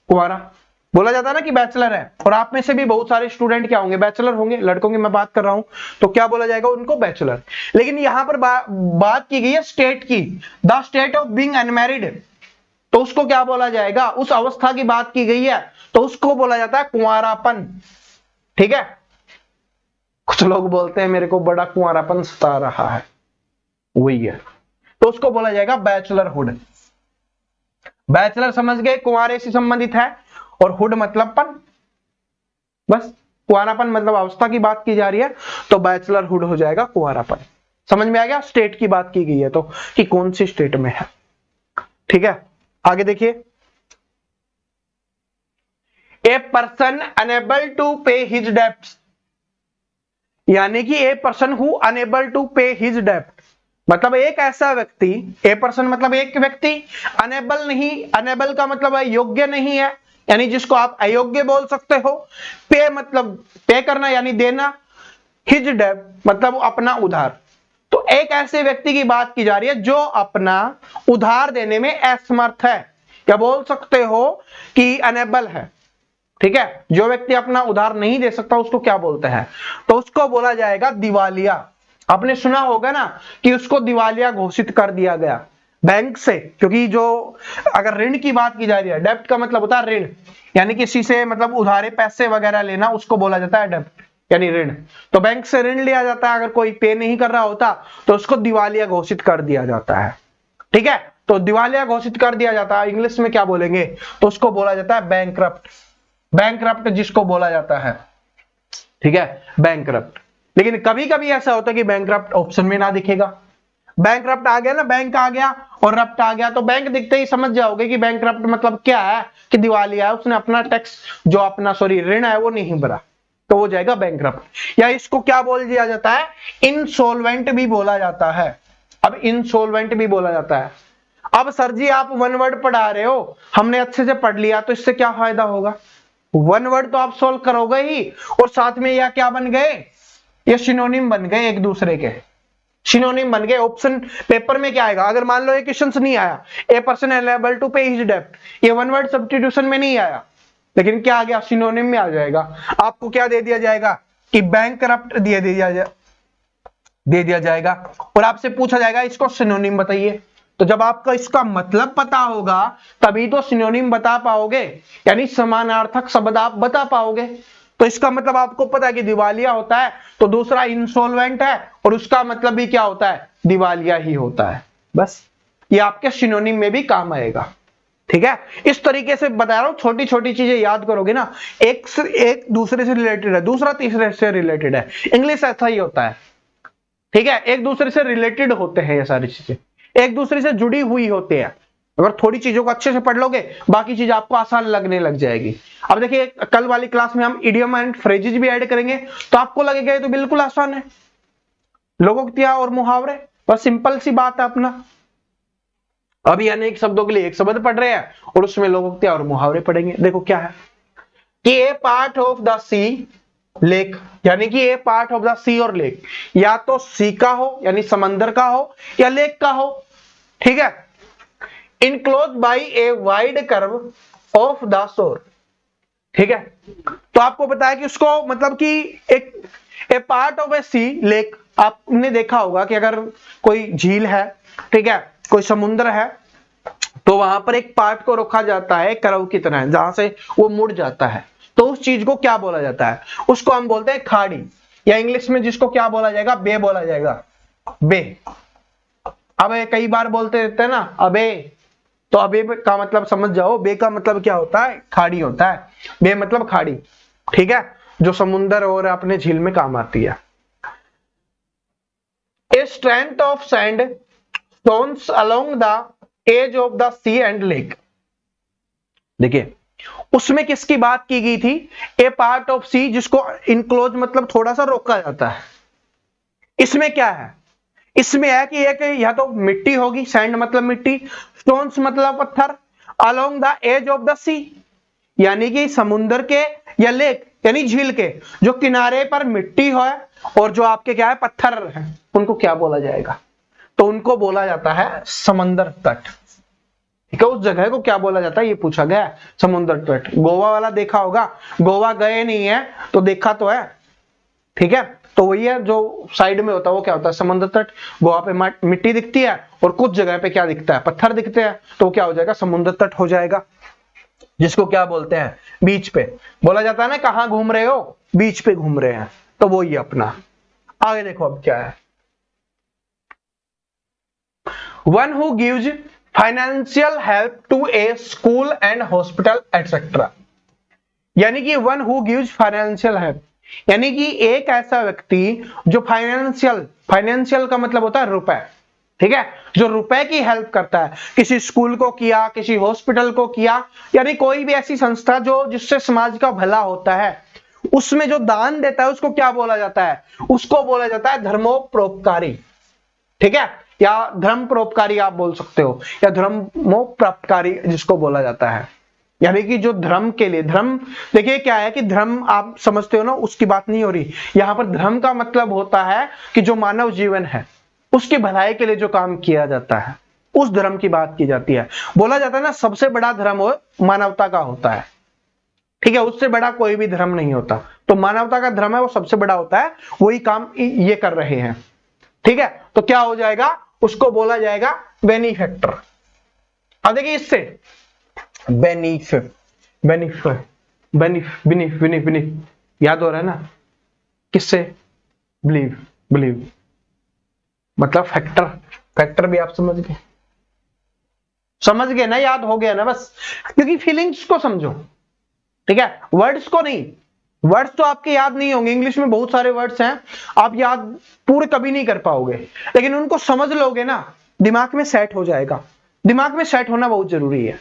Speaker 1: कुंवारा, बोला जाता है ना कि बैचलर है। और आप में से भी बहुत सारे स्टूडेंट क्या होंगे, बैचलर होंगे, लड़कों की मैं बात कर रहा हूं, तो क्या बोला जाएगा उनको, बैचलर। लेकिन यहां पर बात की गई है स्टेट की, the state of being unmarried, तो उसको क्या बोला जाएगा, उस अवस्था की बात की गई है तो उसको बोला जाता है कुंवारापन, ठीक है। कुछ लोग बोलते हैं मेरे को बड़ा कुंवारापन सता रहा है, वही है, तो उसको बोला जाएगा बैचलरहुड। बैचलर समझ गए, कुंवारे से संबंधित है, और हुड मतलब पन, बस कुंवारापन मतलब अवस्था की बात की जा रही है, तो बैचलरहुड हो जाएगा कुंवारापन। समझ में आ गया, स्टेट की बात की गई है तो कि कौन सी स्टेट में है, ठीक है। आगे देखिए, a person unable to pay his debts, यानी कि a person who unable to pay his डेब्ट, मतलब एक ऐसा व्यक्ति, ए पर्सन मतलब एक व्यक्ति, अनेबल नहीं, अनेबल का मतलब है योग्य नहीं है, यानी जिसको आप अयोग्य बोल सकते हो। पे मतलब पे करना यानी देना, हिज डेब्ट मतलब अपना उधार। तो एक ऐसे व्यक्ति की बात की जा रही है जो अपना उधार देने में असमर्थ है, क्या बोल सकते हो कि अनेबल है, ठीक है। जो व्यक्ति अपना उधार नहीं दे सकता उसको क्या बोलते हैं, तो उसको बोला जाएगा दिवालिया। आपने सुना होगा ना कि उसको दिवालिया घोषित कर दिया गया। बैंक से, क्योंकि जो अगर ऋण की बात की जा रही है, डेब्ट का मतलब होता है ऋण, यानी किसी से मतलब उधारे पैसे वगैरह लेना, उसको बोला जाता है डेब्ट यानी ऋण। तो बैंक से ऋण लिया जाता है, अगर कोई पे नहीं कर रहा होता तो उसको दिवालिया घोषित कर दिया जाता है। ठीक है, तो दिवालिया घोषित कर दिया जाता है, इंग्लिश में क्या बोलेंगे, तो उसको बोला जाता है बैंकरप्ट। बैंकरप्ट जिसको बोला जाता है, ठीक है, बैंकरप्ट। लेकिन कभी कभी ऐसा होता है कि बैंकरप्ट ऑप्शन में ना दिखेगा। बैंकरप्ट आ गया ना, बैंक आ गया और रप्ट आ गया, तो बैंक दिखते ही समझ जाओगे कि बैंकरप्ट मतलब क्या है, कि दिवालिया है, उसने अपना टैक्स जो अपना ऋण है वो नहीं भरा, तो हो जाएगा बैंकरप्ट। या इसको क्या बोल दिया जाता है, इंसॉल्वेंट भी बोला जाता है। अब इंसॉल्वेंट भी बोला जाता है। अब सर जी आप वन वर्ड पढ़ा रहे हो, हमने अच्छे से पढ़ लिया, तो इससे क्या फायदा होगा, वन वर्ड तो आप सोल्व करोगे ही, और साथ में यह क्या बन गए, ये सिनोनिम बन गए, एक दूसरे के सिनोनिम बन गए। ऑप्शन पेपर में क्या आएगा, अगर मान लो ये क्वेश्चन नहीं आया, a person eligible to pay his डेब्ट, ये वन वर्ड सब्स्टिट्यूशन में नहीं आया, लेकिन क्या आ गया, सिनोनिम में आ जाएगा। आपको क्या दे दिया जाएगा कि बैंकरप्ट दे दिया जाएगा, और आपसे पूछा जाएगा इसको सिनोनिम बताइए। तो जब आपका इसका मतलब पता होगा तभी तो सिनोनिम बता पाओगे, यानी समानार्थक शब्द आप बता पाओगे। तो इसका मतलब आपको पता है कि दिवालिया होता है, तो दूसरा इंसॉल्वेंट है, और उसका मतलब भी क्या होता है, दिवालिया ही होता है। बस ये आपके सिनोनिम में भी काम आएगा। ठीक है, इस तरीके से बता रहा हूं, छोटी छोटी चीजें याद करोगे ना, एक दूसरे से रिलेटेड है, दूसरा तीसरे से रिलेटेड है। इंग्लिश ऐसा ही होता है, ठीक है, एक दूसरे से रिलेटेड होते हैं, ये सारी चीजें एक दूसरे से जुड़ी हुई होती है। अगर थोड़ी चीजों को अच्छे से पढ़ लोगे, बाकी चीज आपको आसान लगने लग जाएगी। अब देखिए कल वाली क्लास में हम इडियम एंड फ्रेजेस भी ऐड करेंगे, तो आपको लगेगा ये तो बिल्कुल आसान है, लोकोक्तियां और मुहावरे, बस सिंपल सी बात है अपना। अभी अनेक शब्दों के लिए एक शब्द पढ़ रहे हैं, और उसमें लोकोक्तियां और मुहावरे पढ़ेंगे। देखो क्या है कि a part of the sea lake, यानी कि a part of the sea और लेक, या तो सी का हो यानी समंदर का हो, या लेक का हो, ठीक है, enclose by a wide curve of the shore. ठीक है, तो आपको पता है कि उसको मतलब कि एक a part of a sea lake, आपने देखा होगा कि अगर कोई झील है, ठीक है, कोई समुद्र है, तो वहां पर एक पार्ट को रखा जाता है कर्व की तरह, जहां से वो मुड़ जाता है, तो उस चीज को क्या बोला जाता है, उसको हम बोलते हैं खाड़ी, या इंग्लिश में जिसको क्या बोला जाएगा, बे बोला जाएगा, बे। अब कई बार बोलते रहते हैं ना अबे, तो अबे का मतलब समझ जाओ, बे का मतलब क्या होता है, खाड़ी होता है, बे मतलब खाड़ी, ठीक है, जो समुद्र और अपने झील में काम आती है। A strength of sand stones along the edge of the sea and lake. देखिए उसमें किसकी बात की गई थी, ए पार्ट ऑफ सी, जिसको इनक्लोज मतलब थोड़ा सा रोका जाता है। इसमें क्या है, इसमें है कि एक या तो मिट्टी होगी, सैंड मतलब मिट्टी, स्टोन्स मतलब पत्थर, along the edge of the sea, यानी कि समुद्र के या लेक यानी झील के जो किनारे पर मिट्टी है और जो आपके क्या है पत्थर है, उनको क्या बोला जाएगा, तो उनको बोला जाता है समंदर तट। ठीक है, उस जगह को क्या बोला जाता है ये पूछा गया, समुद्र तट। गोवा वाला देखा होगा, गोवा गए नहीं है तो देखा तो है, ठीक है, तो वही है जो साइड में होता है वो क्या होता है, समुद्र तट। गोवा पे मिट्टी दिखती है और कुछ जगह पे क्या दिखता है, पत्थर दिखते हैं, तो क्या हो जाएगा, समुद्र तट हो जाएगा, जिसको क्या बोलते हैं, बीच पे बोला जाता है ना, कहां घूम रहे हो, बीच पे घूम रहे हैं, तो वो ही अपना। आगे देखो अब क्या है, one who gives financial help to a school and hospital etcetera, यानी कि one who gives financial help, यानी कि एक ऐसा व्यक्ति जो फाइनेंशियल का मतलब होता है रुपए, ठीक है, जो रुपए की हेल्प करता है, किसी स्कूल को किया, किसी हॉस्पिटल को किया, यानी कोई भी ऐसी संस्था जो जिससे समाज का भला होता है, उसमें जो दान देता है उसको क्या बोला जाता है, उसको बोला जाता है धर्मोपरोपकारी। ठीक है, या धर्म परोपकारी आप बोल सकते हो, या धर्मोपरोपकारी जिसको बोला जाता है, यानी कि जो धर्म के लिए, धर्म देखिए क्या है कि धर्म आप समझते हो ना, उसकी बात नहीं हो रही यहां पर। धर्म का मतलब होता है कि जो मानव जीवन है उसकी भलाई के लिए जो काम किया जाता है, उस धर्म की बात की जाती है। बोला जाता है ना सबसे बड़ा धर्म मानवता का होता है, ठीक है, उससे बड़ा कोई भी धर्म नहीं होता, तो मानवता का धर्म है वो सबसे बड़ा होता है, वही काम ये कर रहे हैं। ठीक है, तो क्या हो जाएगा, उसको बोला जाएगा बेनिफैक्टर। अब देखिए इससे बेनिफ याद हो रहा है ना, किससे? बिलीव मतलब फैक्टर भी आप समझ गए ना, याद हो गया ना बस, क्योंकि फीलिंग्स को समझो, ठीक है, वर्ड्स को नहीं। वर्ड्स तो आपके याद नहीं होंगे, इंग्लिश में बहुत सारे वर्ड्स हैं, आप याद पूरे कभी नहीं कर पाओगे, लेकिन उनको समझ लोगे ना, दिमाग में सेट हो जाएगा। दिमाग में सेट होना बहुत जरूरी है,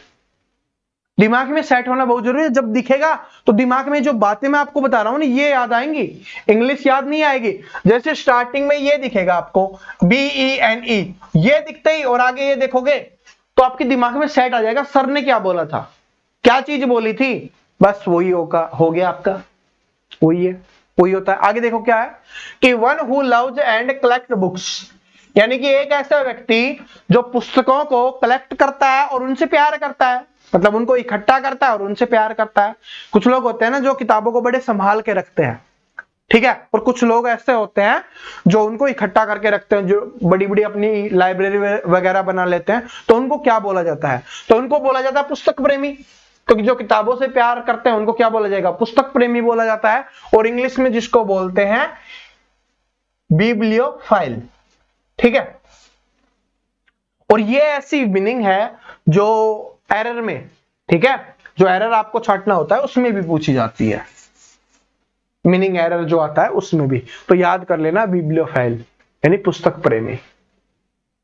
Speaker 1: दिमाग में सेट होना बहुत जरूरी है। जब दिखेगा तो दिमाग में जो बातें मैं आपको बता रहा हूं ना, ये याद आएंगी, इंग्लिश याद नहीं आएगी। जैसे स्टार्टिंग में ये दिखेगा आपको BENE, ये दिखते ही और आगे ये देखोगे तो आपके दिमाग में सेट आ जाएगा, सर ने क्या बोला था, क्या चीज बोली थी, बस वही होगा, हो गया आपका, वही है, वही होता है। आगे देखो क्या है कि one who loves and collect books, यानी कि एक ऐसा व्यक्ति जो पुस्तकों को कलेक्ट करता है और उनसे प्यार करता है, मतलब उनको इकट्ठा करता है और उनसे प्यार करता है। कुछ लोग होते हैं ना जो किताबों को बड़े संभाल के रखते हैं, ठीक है, और कुछ लोग ऐसे होते हैं जो उनको इकट्ठा करके रखते हैं, जो बड़ी बड़ी अपनी लाइब्रेरी वगैरह बना लेते हैं। तो उनको क्या बोला जाता है? तो उनको बोला जाता है पुस्तक प्रेमी, क्योंकि जो किताबों से प्यार करते हैं उनको क्या बोला जाएगा? पुस्तक प्रेमी बोला जाता है। और इंग्लिश में जिसको बोलते हैं बिब्लियोफाइल, ठीक है। और ये ऐसी मीनिंग है जो एरर में, ठीक है, जो एरर आपको छांटना होता है उसमें भी पूछी जाती है, मीनिंग एरर जो आता है उसमें भी। तो याद कर लेना, बिब्लियोफाइल यानी पुस्तक प्रेमी,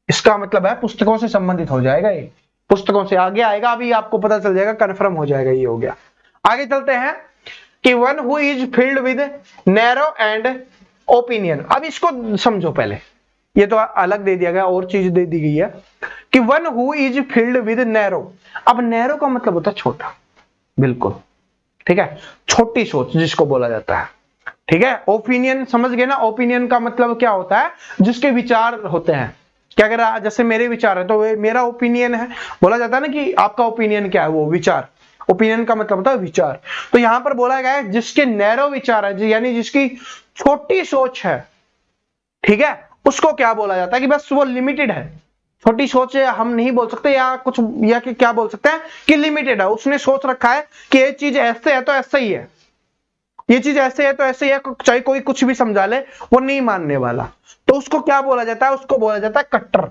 Speaker 1: इसका मतलब है पुस्तकों से संबंधित हो जाएगा, ये पुस्तकों से आगे आएगा, अभी आपको पता चल जाएगा, कंफर्म हो जाएगा, ये हो गया। आगे चलते हैं कि one who is filled with narrow and opinion. अब इसको समझो पहले, ये तो अलग दे दिया गया, और चीज दे दी गई है कि one who is filled with narrow. अब नैरो का मतलब होता है छोटा, बिल्कुल, ठीक है, छोटी सोच जिसको बोला जाता है, ठीक है। ओपिनियन समझ गए ना, ओपिनियन का मतलब क्या होता है? जिसके विचार होते हैं। क्या अगर जैसे मेरे विचार है तो वे मेरा ओपिनियन है, बोला जाता है ना कि आपका ओपिनियन क्या है, वो विचार। ओपिनियन का मतलब होता है विचार। तो यहां पर बोला गया है जिसके नैरो विचार है, यानी जिसकी छोटी सोच है, ठीक है, उसको क्या बोला जाता है कि बस वो लिमिटेड है। छोटी सोच हम नहीं बोल सकते, या कुछ, या कि क्या बोल सकते हैं कि लिमिटेड है। उसने सोच रखा है कि ये चीज ऐसे है तो ऐसा ही है, ये चीज ऐसे है तो ऐसे ही है, चाहे कोई कुछ भी समझा ले वो नहीं मानने वाला। तो उसको क्या बोला जाता है? उसको बोला जाता है कट्टर।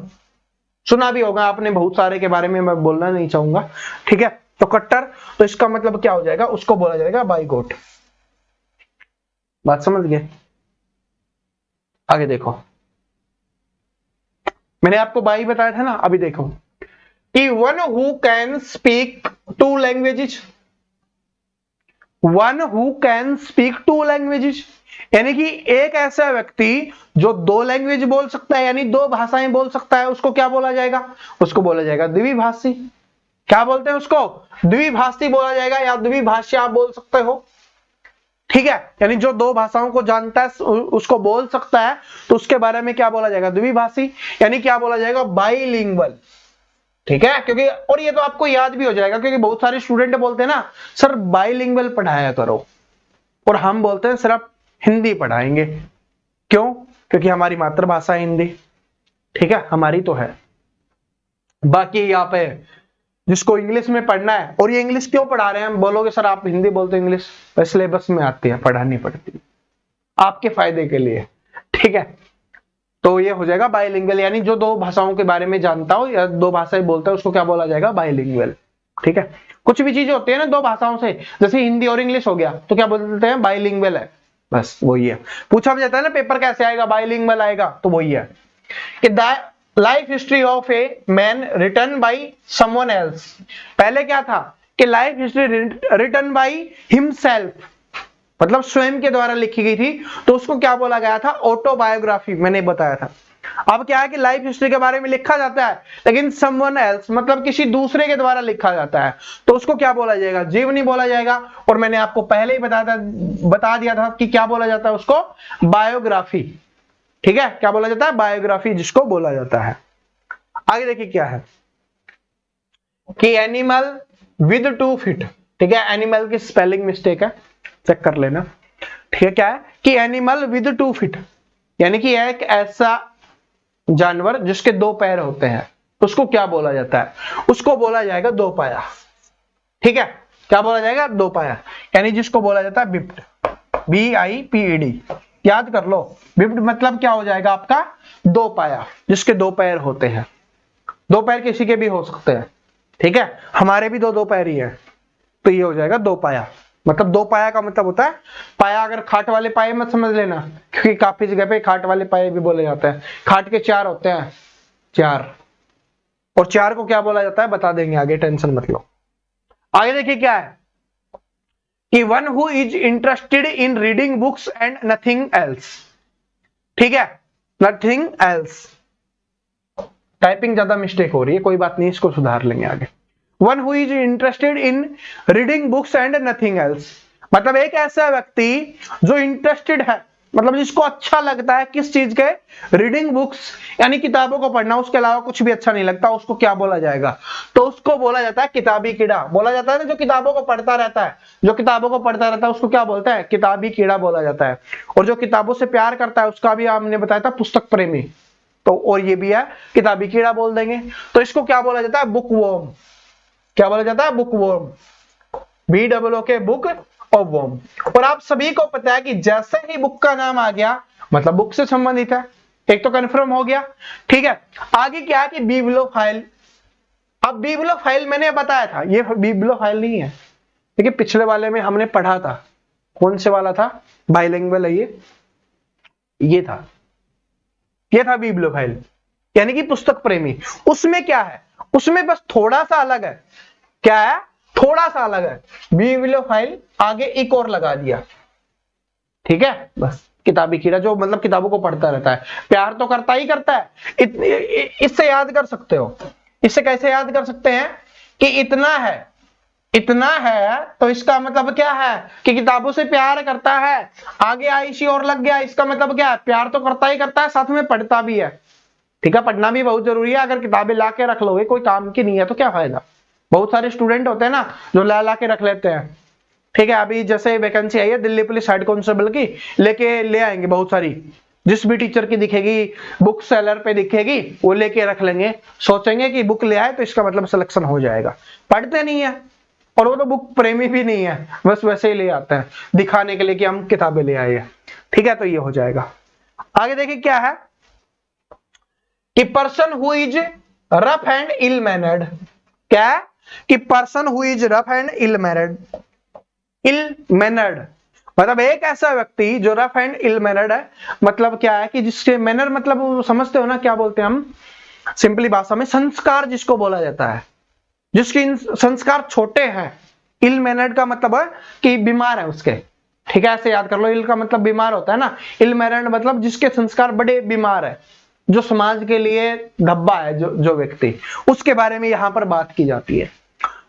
Speaker 1: सुना भी होगा आपने बहुत सारे के बारे में, मैं बोलना नहीं चाहूंगा, ठीक है। तो कट्टर, तो इसका मतलब क्या हो जाएगा? उसको बोला जाएगा बाइगोट। बात समझ गए? आगे देखो, मैंने आपको बाई बताया था ना, अभी देखो कि one who can speak 2 languages, one who can speak 2 languages, यानी कि एक ऐसा व्यक्ति जो 2 लैंग्वेज बोल सकता है, यानी 2 भाषाएं बोल सकता है, उसको क्या बोला जाएगा? उसको बोला जाएगा द्विभाषी। क्या बोलते हैं उसको? द्विभाषी बोला जाएगा, या द्विभाषी आप बोल सकते हो, ठीक है। यानी जो 2 भाषाओं को जानता है, उसको बोल सकता है, तो उसके बारे में क्या बोला जाएगा? द्विभाषी, यानी क्या बोला जाएगा? बाइलिंगुअल, ठीक है। क्योंकि, और ये तो आपको याद भी हो जाएगा, क्योंकि बहुत सारे स्टूडेंट बोलते हैं ना सर बाइलिंगुअल पढ़ाया करो, और हम बोलते हैं सिर्फ हिंदी पढ़ाएंगे। क्यों? क्योंकि हमारी मातृभाषा है हिंदी, ठीक है, हमारी तो है। बाकी यहाँ पे जिसको इंग्लिश में पढ़ना है, और ये इंग्लिश क्यों पढ़ा रहे हैं? हम बोलोगे सर आप हिंदी बोलते हो, इंग्लिश सिलेबस में आती है, पढ़ानी पड़ती है आपके फायदे के लिए, ठीक है। तो ये हो जाएगा बाइलिंगुअल, यानी जो 2 भाषाओं के बारे में जानता हो या 2 भाषाएं बोलता है, उसको क्या बोला जाएगा? बाइलिंगुअल, ठीक है। कुछ भी चीजें होती है ना 2 भाषाओं से, जैसे हिंदी और इंग्लिश हो गया, तो क्या बोलते हैं? बाइलिंगुअल है, बस वही है। पूछा भी जाता है ना पेपर कैसे आएगा? बाइलिंगुअल आएगा, तो वही है कि life history of a man written by someone else. पहले क्या था कि life history written by himself, मतलब स्वयं के द्वारा लिखी गई थी, तो उसको क्या बोला गया था? ऑटोबायोग्राफी, मैंने बताया था। अब क्या है कि लाइफ हिस्ट्री के बारे में लिखा जाता है, लेकिन समवन एल्स मतलब किसी दूसरे के द्वारा लिखा जाता है, तो उसको क्या बोला जाएगा? जीवनी बोला जाएगा। और मैंने आपको पहले ही बता दिया था कि क्या बोला जाता है उसको? बायोग्राफी, ठीक है। क्या बोला जाता है? बायोग्राफी जिसको बोला जाता है। आगे देखिए क्या है कि एनिमल विद 2 फीट, ठीक है, एनिमल की स्पेलिंग मिस्टेक है, चेक कर लेना, ठीक है। क्या है कि एनिमल विद 2 फीट, यानी कि एक ऐसा जानवर जिसके दो पैर होते हैं उसको क्या बोला जाता है? उसको बोला जाएगा दो पाया। ठीक है, क्या बोला जाएगा? दो पाया, यानी जिसको बोला जाता है बिप्ड, BIPED। याद कर लो, बिप्ड मतलब क्या हो जाएगा आपका? दो पाया, जिसके दो पैर होते हैं। दो पैर किसी के भी हो सकते हैं, ठीक है, हमारे भी दो पैर ही है, तो ये हो जाएगा दो पाया। मतलब दो पाया का मतलब होता है पाया, अगर खाट वाले पाए मत समझ लेना, क्योंकि काफी जगह पे खाट वाले पाए भी बोले जाते हैं। खाट के चार होते हैं, चार, और चार को क्या बोला जाता है बता देंगे आगे, टेंशन मत लो। आगे देखिए क्या है कि one who is interested in reading books and nothing else. ठीक है, नथिंग एल्स। टाइपिंग ज्यादा मिस्टेक हो रही है, कोई बात नहीं, इसको सुधार लेंगे आगे। One who is interested in reading books and nothing else, मतलब एक ऐसा व्यक्ति जो इंटरेस्टेड है, मतलब जिसको अच्छा लगता है किस चीज के? रीडिंग बुक्स, यानी किताबों को पढ़ना, उसके अलावा कुछ भी अच्छा नहीं लगता, उसको क्या बोला जाएगा? तो उसको बोला जाता है किताबी कीड़ा। बोला जाता है ना, जो किताबों को पढ़ता रहता है, जो किताबों को पढ़ता रहता है उसको क्या बोलता है? किताबी कीड़ा बोला जाता है। और जो किताबों से प्यार करता है उसका भी हमने बताया था पुस्तक प्रेमी, तो और ये भी है किताबी कीड़ा बोल देंगे। तो इसको क्या बोला जाता है? Book worm. क्या बोला जाता है? बुक वर्म, BOOK बुक और वर्म। और आप सभी को पता है कि जैसे ही बुक का नाम आ गया मतलब बुक से संबंधित है, एक तो कंफर्म हो गया। ठीक है, आगे क्या है कि बिब्लियोफाइल। अब बिब्लियोफाइल मैंने बताया था, ये बिब्लियोफाइल नहीं है, देखिए पिछले वाले में हमने पढ़ा था, कौन से वाला था? बाइलिंगुअल है ये था, ये था बिब्लियोफाइल, यानी कि पुस्तक प्रेमी। उसमें क्या है? उसमें बस थोड़ा सा अलग है। क्या है? थोड़ा सा अलग है। बिब्लियोफाइल आगे एक और लगा दिया, ठीक है, बस किताबी कीड़ा जो मतलब किताबों को पढ़ता रहता है, प्यार तो करता ही करता है। इससे याद कर सकते हो, इससे कैसे याद कर सकते हैं कि इतना है, इतना है, तो इसका मतलब क्या है कि किताबों से प्यार करता है। आगे आईसी और लग गया, इसका मतलब क्या है? प्यार तो करता ही करता है, साथ में पढ़ता भी है। ठीक है, पढ़ना भी बहुत जरूरी है। अगर किताबें ला के रख लोगे, कोई काम की नहीं है तो क्या फायदा? बहुत सारे स्टूडेंट होते हैं ना जो ला के रख लेते हैं। ठीक है, अभी जैसे वैकेंसी आई है दिल्ली पुलिस हेड कांस्टेबल की, ले आएंगे बहुत सारी, जिस भी टीचर की दिखेगी बुक सेलर पे दिखेगी वो लेके रख लेंगे, सोचेंगे कि बुक ले आए तो इसका मतलब सिलेक्शन हो जाएगा। पढ़ते नहीं है, और वो तो बुक प्रेमी भी नहीं है, बस वैसे ही ले आते हैं दिखाने के लिए कि हम किताबें ले आए हैं। ठीक है, तो ये हो जाएगा। आगे देखिए क्या है कि person who is rough and ill mannered. क्या है कि person who is rough and ill mannered, मतलब एक ऐसा व्यक्ति जो रफ एंड इल मैनर्ड है। मतलब क्या है कि जिसके मैनर मतलब समझते हो ना क्या बोलते हैं हम सिंपली भाषा में? संस्कार जिसको बोला जाता है, जिसके संस्कार छोटे हैं। इल मैनर्ड का मतलब है कि बीमार है उसके। ठीक है, ऐसे याद कर लो, इल का मतलब बीमार होता है ना, इल मैनर्ड मतलब जिसके संस्कार बड़े बीमार है, जो समाज के लिए धब्बा है, जो व्यक्ति, उसके बारे में यहां पर बात की जाती है।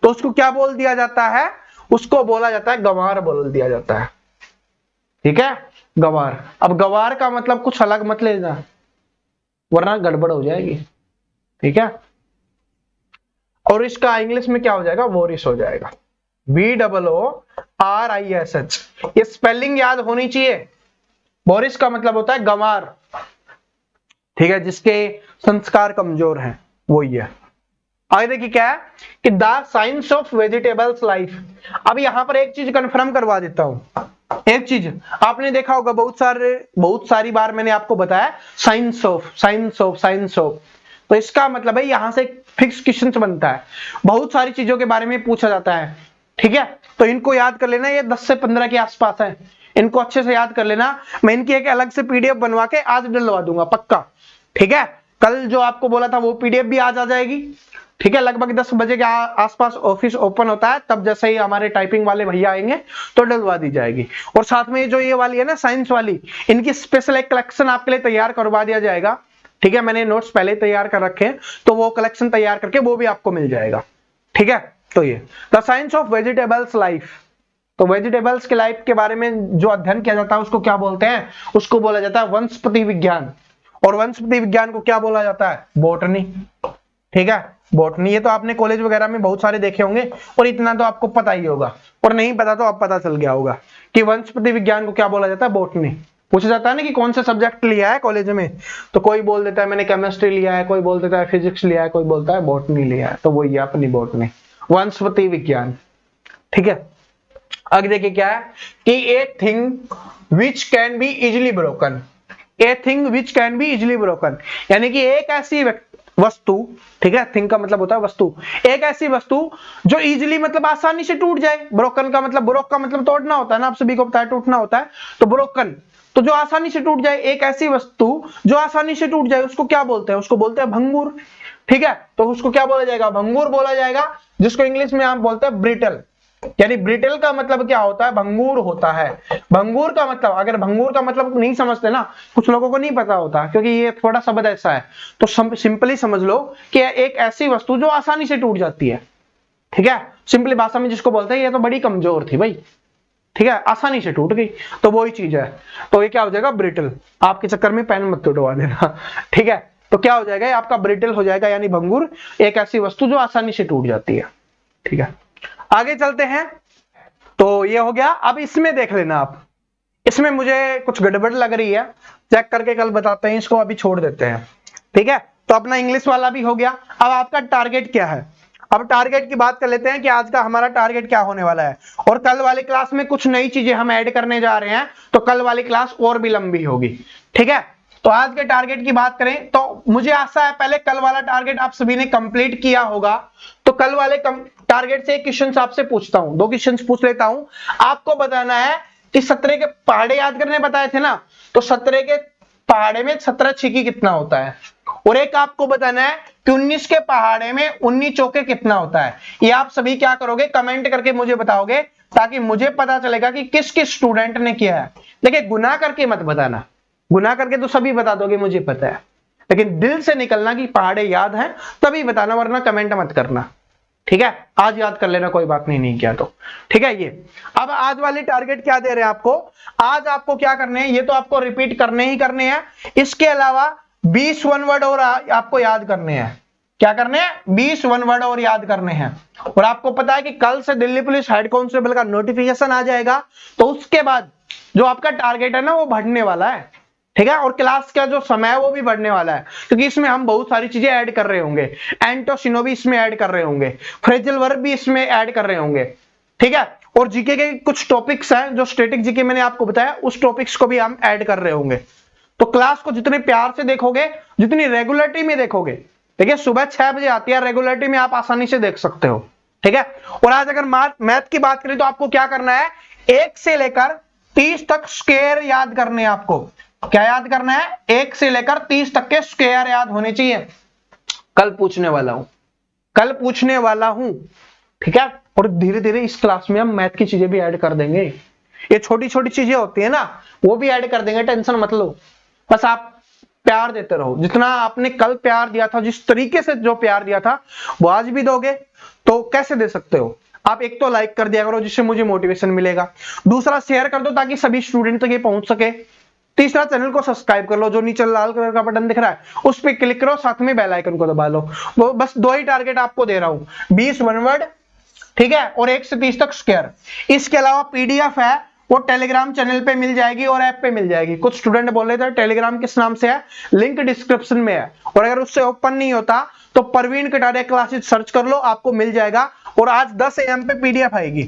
Speaker 1: तो उसको क्या बोल दिया जाता है? उसको बोला जाता है गंवार बोल दिया जाता है। ठीक है, गंवार। अब गंवार का मतलब कुछ अलग मत लेना वरना गड़बड़ हो जाएगी। ठीक है, और इसका इंग्लिश में क्या हो जाएगा? वोरिस हो जाएगा, BOORISH। ये स्पेलिंग याद होनी चाहिए। बोरिस का मतलब होता है गंवार। ठीक है, जिसके संस्कार कमजोर हैं वो ये। आगे देखिए क्या है कि the science of vegetables life. अब यहां पर एक चीज कंफर्म करवा देता हूं। एक चीज आपने देखा होगा, बहुत सारी बार मैंने आपको बताया साइंस ऑफ। तो इसका मतलब है यहां से फिक्स क्वेश्चन बनता है, बहुत सारी चीजों के बारे में पूछा जाता है। ठीक है, तो इनको याद कर लेना, ये 10 से 15 के आसपास है, इनको अच्छे से याद कर लेना। मैं इनकी एक अलग से PDF बनवा के आज डलवा दूंगा पक्का। ठीक है, कल जो आपको बोला था वो PDF भी आज आ जाएगी। ठीक है, लगभग 10 बजे के आसपास ऑफिस ओपन होता है, तब जैसे ही हमारे टाइपिंग वाले भैया आएंगे तो डलवा दी जाएगी। और साथ में जो ये वाली है ना साइंस वाली, इनकी स्पेशल एक कलेक्शन आपके लिए तैयार करवा दिया जाएगा। ठीक है, मैंने नोट्स पहले तैयार कर रखे हैं, तो वो कलेक्शन तैयार करके वो भी आपको मिल जाएगा। ठीक है, तो ये the science of vegetables life. तो वेजिटेबल्स के लाइफ के बारे में जो अध्ययन किया जाता है उसको क्या बोलते हैं? उसको बोला जाता है वनस्पति विज्ञान। और वनस्पति विज्ञान को क्या बोला जाता है? बॉटनी। ठीक है, बॉटनी। ये तो आपने कॉलेज वगैरह में बहुत सारे देखे होंगे, और इतना तो आपको पता ही होगा, और नहीं पता तो अब पता चल गया होगा कि वनस्पति विज्ञान को क्या बोला जाता है? बॉटनी। पूछा जाता है ना कि कौन सा सब्जेक्ट लिया है कॉलेज में, तो कोई बोल देता है मैंने केमिस्ट्री लिया है, कोई बोल देता है फिजिक्स लिया है, कोई बोलता है बॉटनी लिया है, तो वही है अपनी बॉटनी, वनस्पति विज्ञान। ठीक है, आगे देखिए क्या है कि a thing which can be easily broken, a thing which can be easily broken, यानी कि एक ऐसी वस्तु, ठीक है, थिंग का मतलब होता है वस्तु, एक ऐसी वस्तु जो इजिली मतलब आसानी से टूट जाए, ब्रोकन का मतलब, ब्रोक का मतलब तोड़ना होता है ना, आप सभी को पता है टूटना होता है, तो ब्रोकन तो जो आसानी से टूट जाए, एक ऐसी वस्तु जो आसानी से टूट जाए उसको क्या बोलते हैं, उसको बोलते हैं भंगुर। ठीक है, तो उसको क्या बोला जाएगा, भंगुर बोला जाएगा, जिसको इंग्लिश में आप बोलते हैं ब्रिटल, यानी ब्रिटल का मतलब क्या होता है, भंगुर होता है। भंगुर का मतलब, अगर भंगुर का मतलब नहीं समझते ना, कुछ लोगों को नहीं पता होता क्योंकि ये थोड़ा शब्द ऐसा है, तो सिंपली समझ लो कि एक ऐसी वस्तु जो आसानी से टूट जाती है। ठीक है, सिंपली भाषा में जिसको बोलते हैं ये तो बड़ी कमजोर थी भाई, ठीक है, आसानी से टूट गई, तो वही चीज है, तो ये क्या हो जाएगा, ब्रिटल। आपके चक्कर में पेन मत तोड़वा देना। ठीक है, तो क्या हो जाएगा, आपका ब्रिटल हो जाएगा, यानी भंगुर, एक ऐसी वस्तु जो आसानी से टूट जाती है। ठीक है, आगे चलते हैं, तो ये हो गया। अब इसमें देख लेना आप, इसमें मुझे कुछ गड़बड़ लग रही है, चेक करके कल बताते हैं, इसको अभी छोड़ देते हैं। ठीक है, तो अपना इंग्लिश वाला भी हो गया। अब आपका टारगेट क्या है, अब टारगेट की बात कर लेते हैं कि आज का हमारा टारगेट क्या होने वाला है, और कल वाली क्लास में कुछ नई चीजें हम ऐड करने जा रहे हैं, तो कल वाली क्लास और भी लंबी होगी। ठीक है, तो आज के टारगेट की बात करें तो मुझे आशा है पहले कल वाला टारगेट आप सभी ने कंप्लीट किया होगा, तो कल वाले टारगेट से एक क्वेश्चन आपसे पूछता हूं, 2 क्वेश्चन पूछ लेता हूं। आपको बताना है कि 17 के पहाड़े याद करने बताए थे ना, तो 17 के पहाड़े में 17 छिकी कितना होता है, और एक आपको बताना है कि 19 के पहाड़े में 19 चौके कितना होता है। ये आप सभी क्या करोगे, कमेंट करके मुझे बताओगे, ताकि मुझे पता चलेगा कि किस किस स्टूडेंट ने किया है। देखिए, गुनाह करके मत बताना, गुनाह करके तो सभी बता दोगे मुझे पता है, लेकिन दिल से निकलना कि पहाड़े याद हैं तभी बताना, वरना कमेंट मत करना। ठीक है, आज याद कर लेना, कोई बात नहीं किया तो। ठीक है, ये अब आज वाली टारगेट क्या दे रहे हैं आपको, आज आपको क्या करने हैं, ये तो आपको रिपीट करने ही करने हैं, इसके अलावा 20 वन वर्ड और आपको याद करने हैं। क्या करने हैं, 20 वन वर्ड और याद करने हैं। और आपको पता है कि कल से दिल्ली पुलिस हेड कांस्टेबल का नोटिफिकेशन आ जाएगा, तो उसके बाद जो आपका टारगेट है ना वो बढ़ने वाला है। ठीक है, और क्लास का जो समय है वो भी बढ़ने वाला है, क्योंकि इसमें हम बहुत सारी चीजें ऐड कर रहे होंगे, एंटोसिनो भी इसमें ऐड कर रहे होंगे, फ्रेजल वर्ब भी इसमें ऐड कर रहे होंगे। ठीक है, और जीके के कुछ टॉपिक्स हैं जो स्टैटिक जीके मैंने आपको बताया, उस टॉपिक्स को भी हम ऐड कर रहे होंगे। तो क्लास को जितने प्यार से देखोगे, जितनी रेगुलरिटी में देखोगे, देखिए सुबह 6 बजे आती है, रेगुलरिटी में आप आसानी से देख सकते हो। ठीक है, और आज अगर मैथ की बात करें तो आपको क्या करना है, 1 से लेकर 30 तक स्क्वायर याद करने हैं आपको। क्या याद करना है, 1 से लेकर 30 तक के स्क्वायर याद होने चाहिए। कल पूछने वाला हूं, कल पूछने वाला हूं। ठीक है, और धीरे धीरे इस क्लास में हम मैथ की चीजें भी ऐड कर देंगे, ये छोटी छोटी चीजें होती है ना, वो भी ऐड कर देंगे, टेंशन मत लो, बस आप प्यार देते रहो। जितना आपने कल प्यार दिया था, जिस तरीके से जो प्यार दिया था वो आज भी दोगे, तो कैसे दे सकते हो आप, एक तो लाइक कर दिया करो जिससे मुझे मोटिवेशन मिलेगा, दूसरा शेयर कर दो ताकि सभी स्टूडेंट तक ये पहुंच सके, तीसरा चैनल को सब्सक्राइब कर लो, जो नीचे लाल कलर का बटन दिख रहा है उस पर क्लिक करो, साथ में बेल आइकन को दबा लो। वो बस 2 ही टारगेट आपको दे रहा हूं, 20 वन वर्ड, ठीक है, और 1 से 30 तक स्क्वायर। इसके अलावा पीडीएफ है, वो टेलीग्राम चैनल पे मिल जाएगी और ऐप पे मिल जाएगी। कुछ स्टूडेंट बोल रहे थे टेलीग्राम किस नाम से है, लिंक डिस्क्रिप्शन में है, और अगर उससे ओपन नहीं होता तो परवीन कटारिया क्लासेस सर्च कर लो, आपको मिल जाएगा। और आज 10 AM पे पीडीएफ आएगी।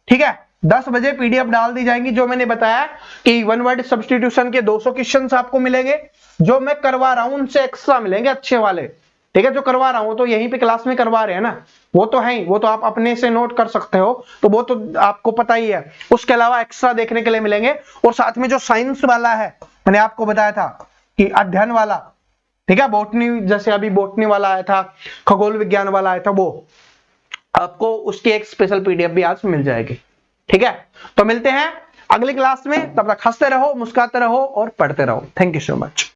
Speaker 1: ठीक है, 10 बजे पीडीएफ डाल दी जाएंगी, जो मैंने बताया कि वन वर्ड सब्स्टिट्यूशन के 200 क्वेश्चन आपको मिलेंगे, जो मैं करवा रहा हूं उनसे एक्स्ट्रा मिलेंगे अच्छे वाले। ठीक है, जो करवा रहा हूं तो यहीं पे क्लास में करवा रहे हैं ना, वो तो है ही, वो तो आप अपने से नोट कर सकते हो, तो वो तो आपको पता ही है। उसके अलावा एक्स्ट्रा देखने के लिए मिलेंगे, और साथ में जो साइंस वाला है, मैंने आपको बताया था कि अध्ययन वाला, ठीक है, बॉटनी, जैसे अभी बॉटनी वाला आया था, खगोल विज्ञान वाला आया था, वो आपको उसकी एक स्पेशल पीडीएफ भी आज मिल जाएगी। ठीक है, तो मिलते हैं अगली क्लास में, तब तक हंसते रहो, मुस्कुराते रहो और पढ़ते रहो। Thank you so much.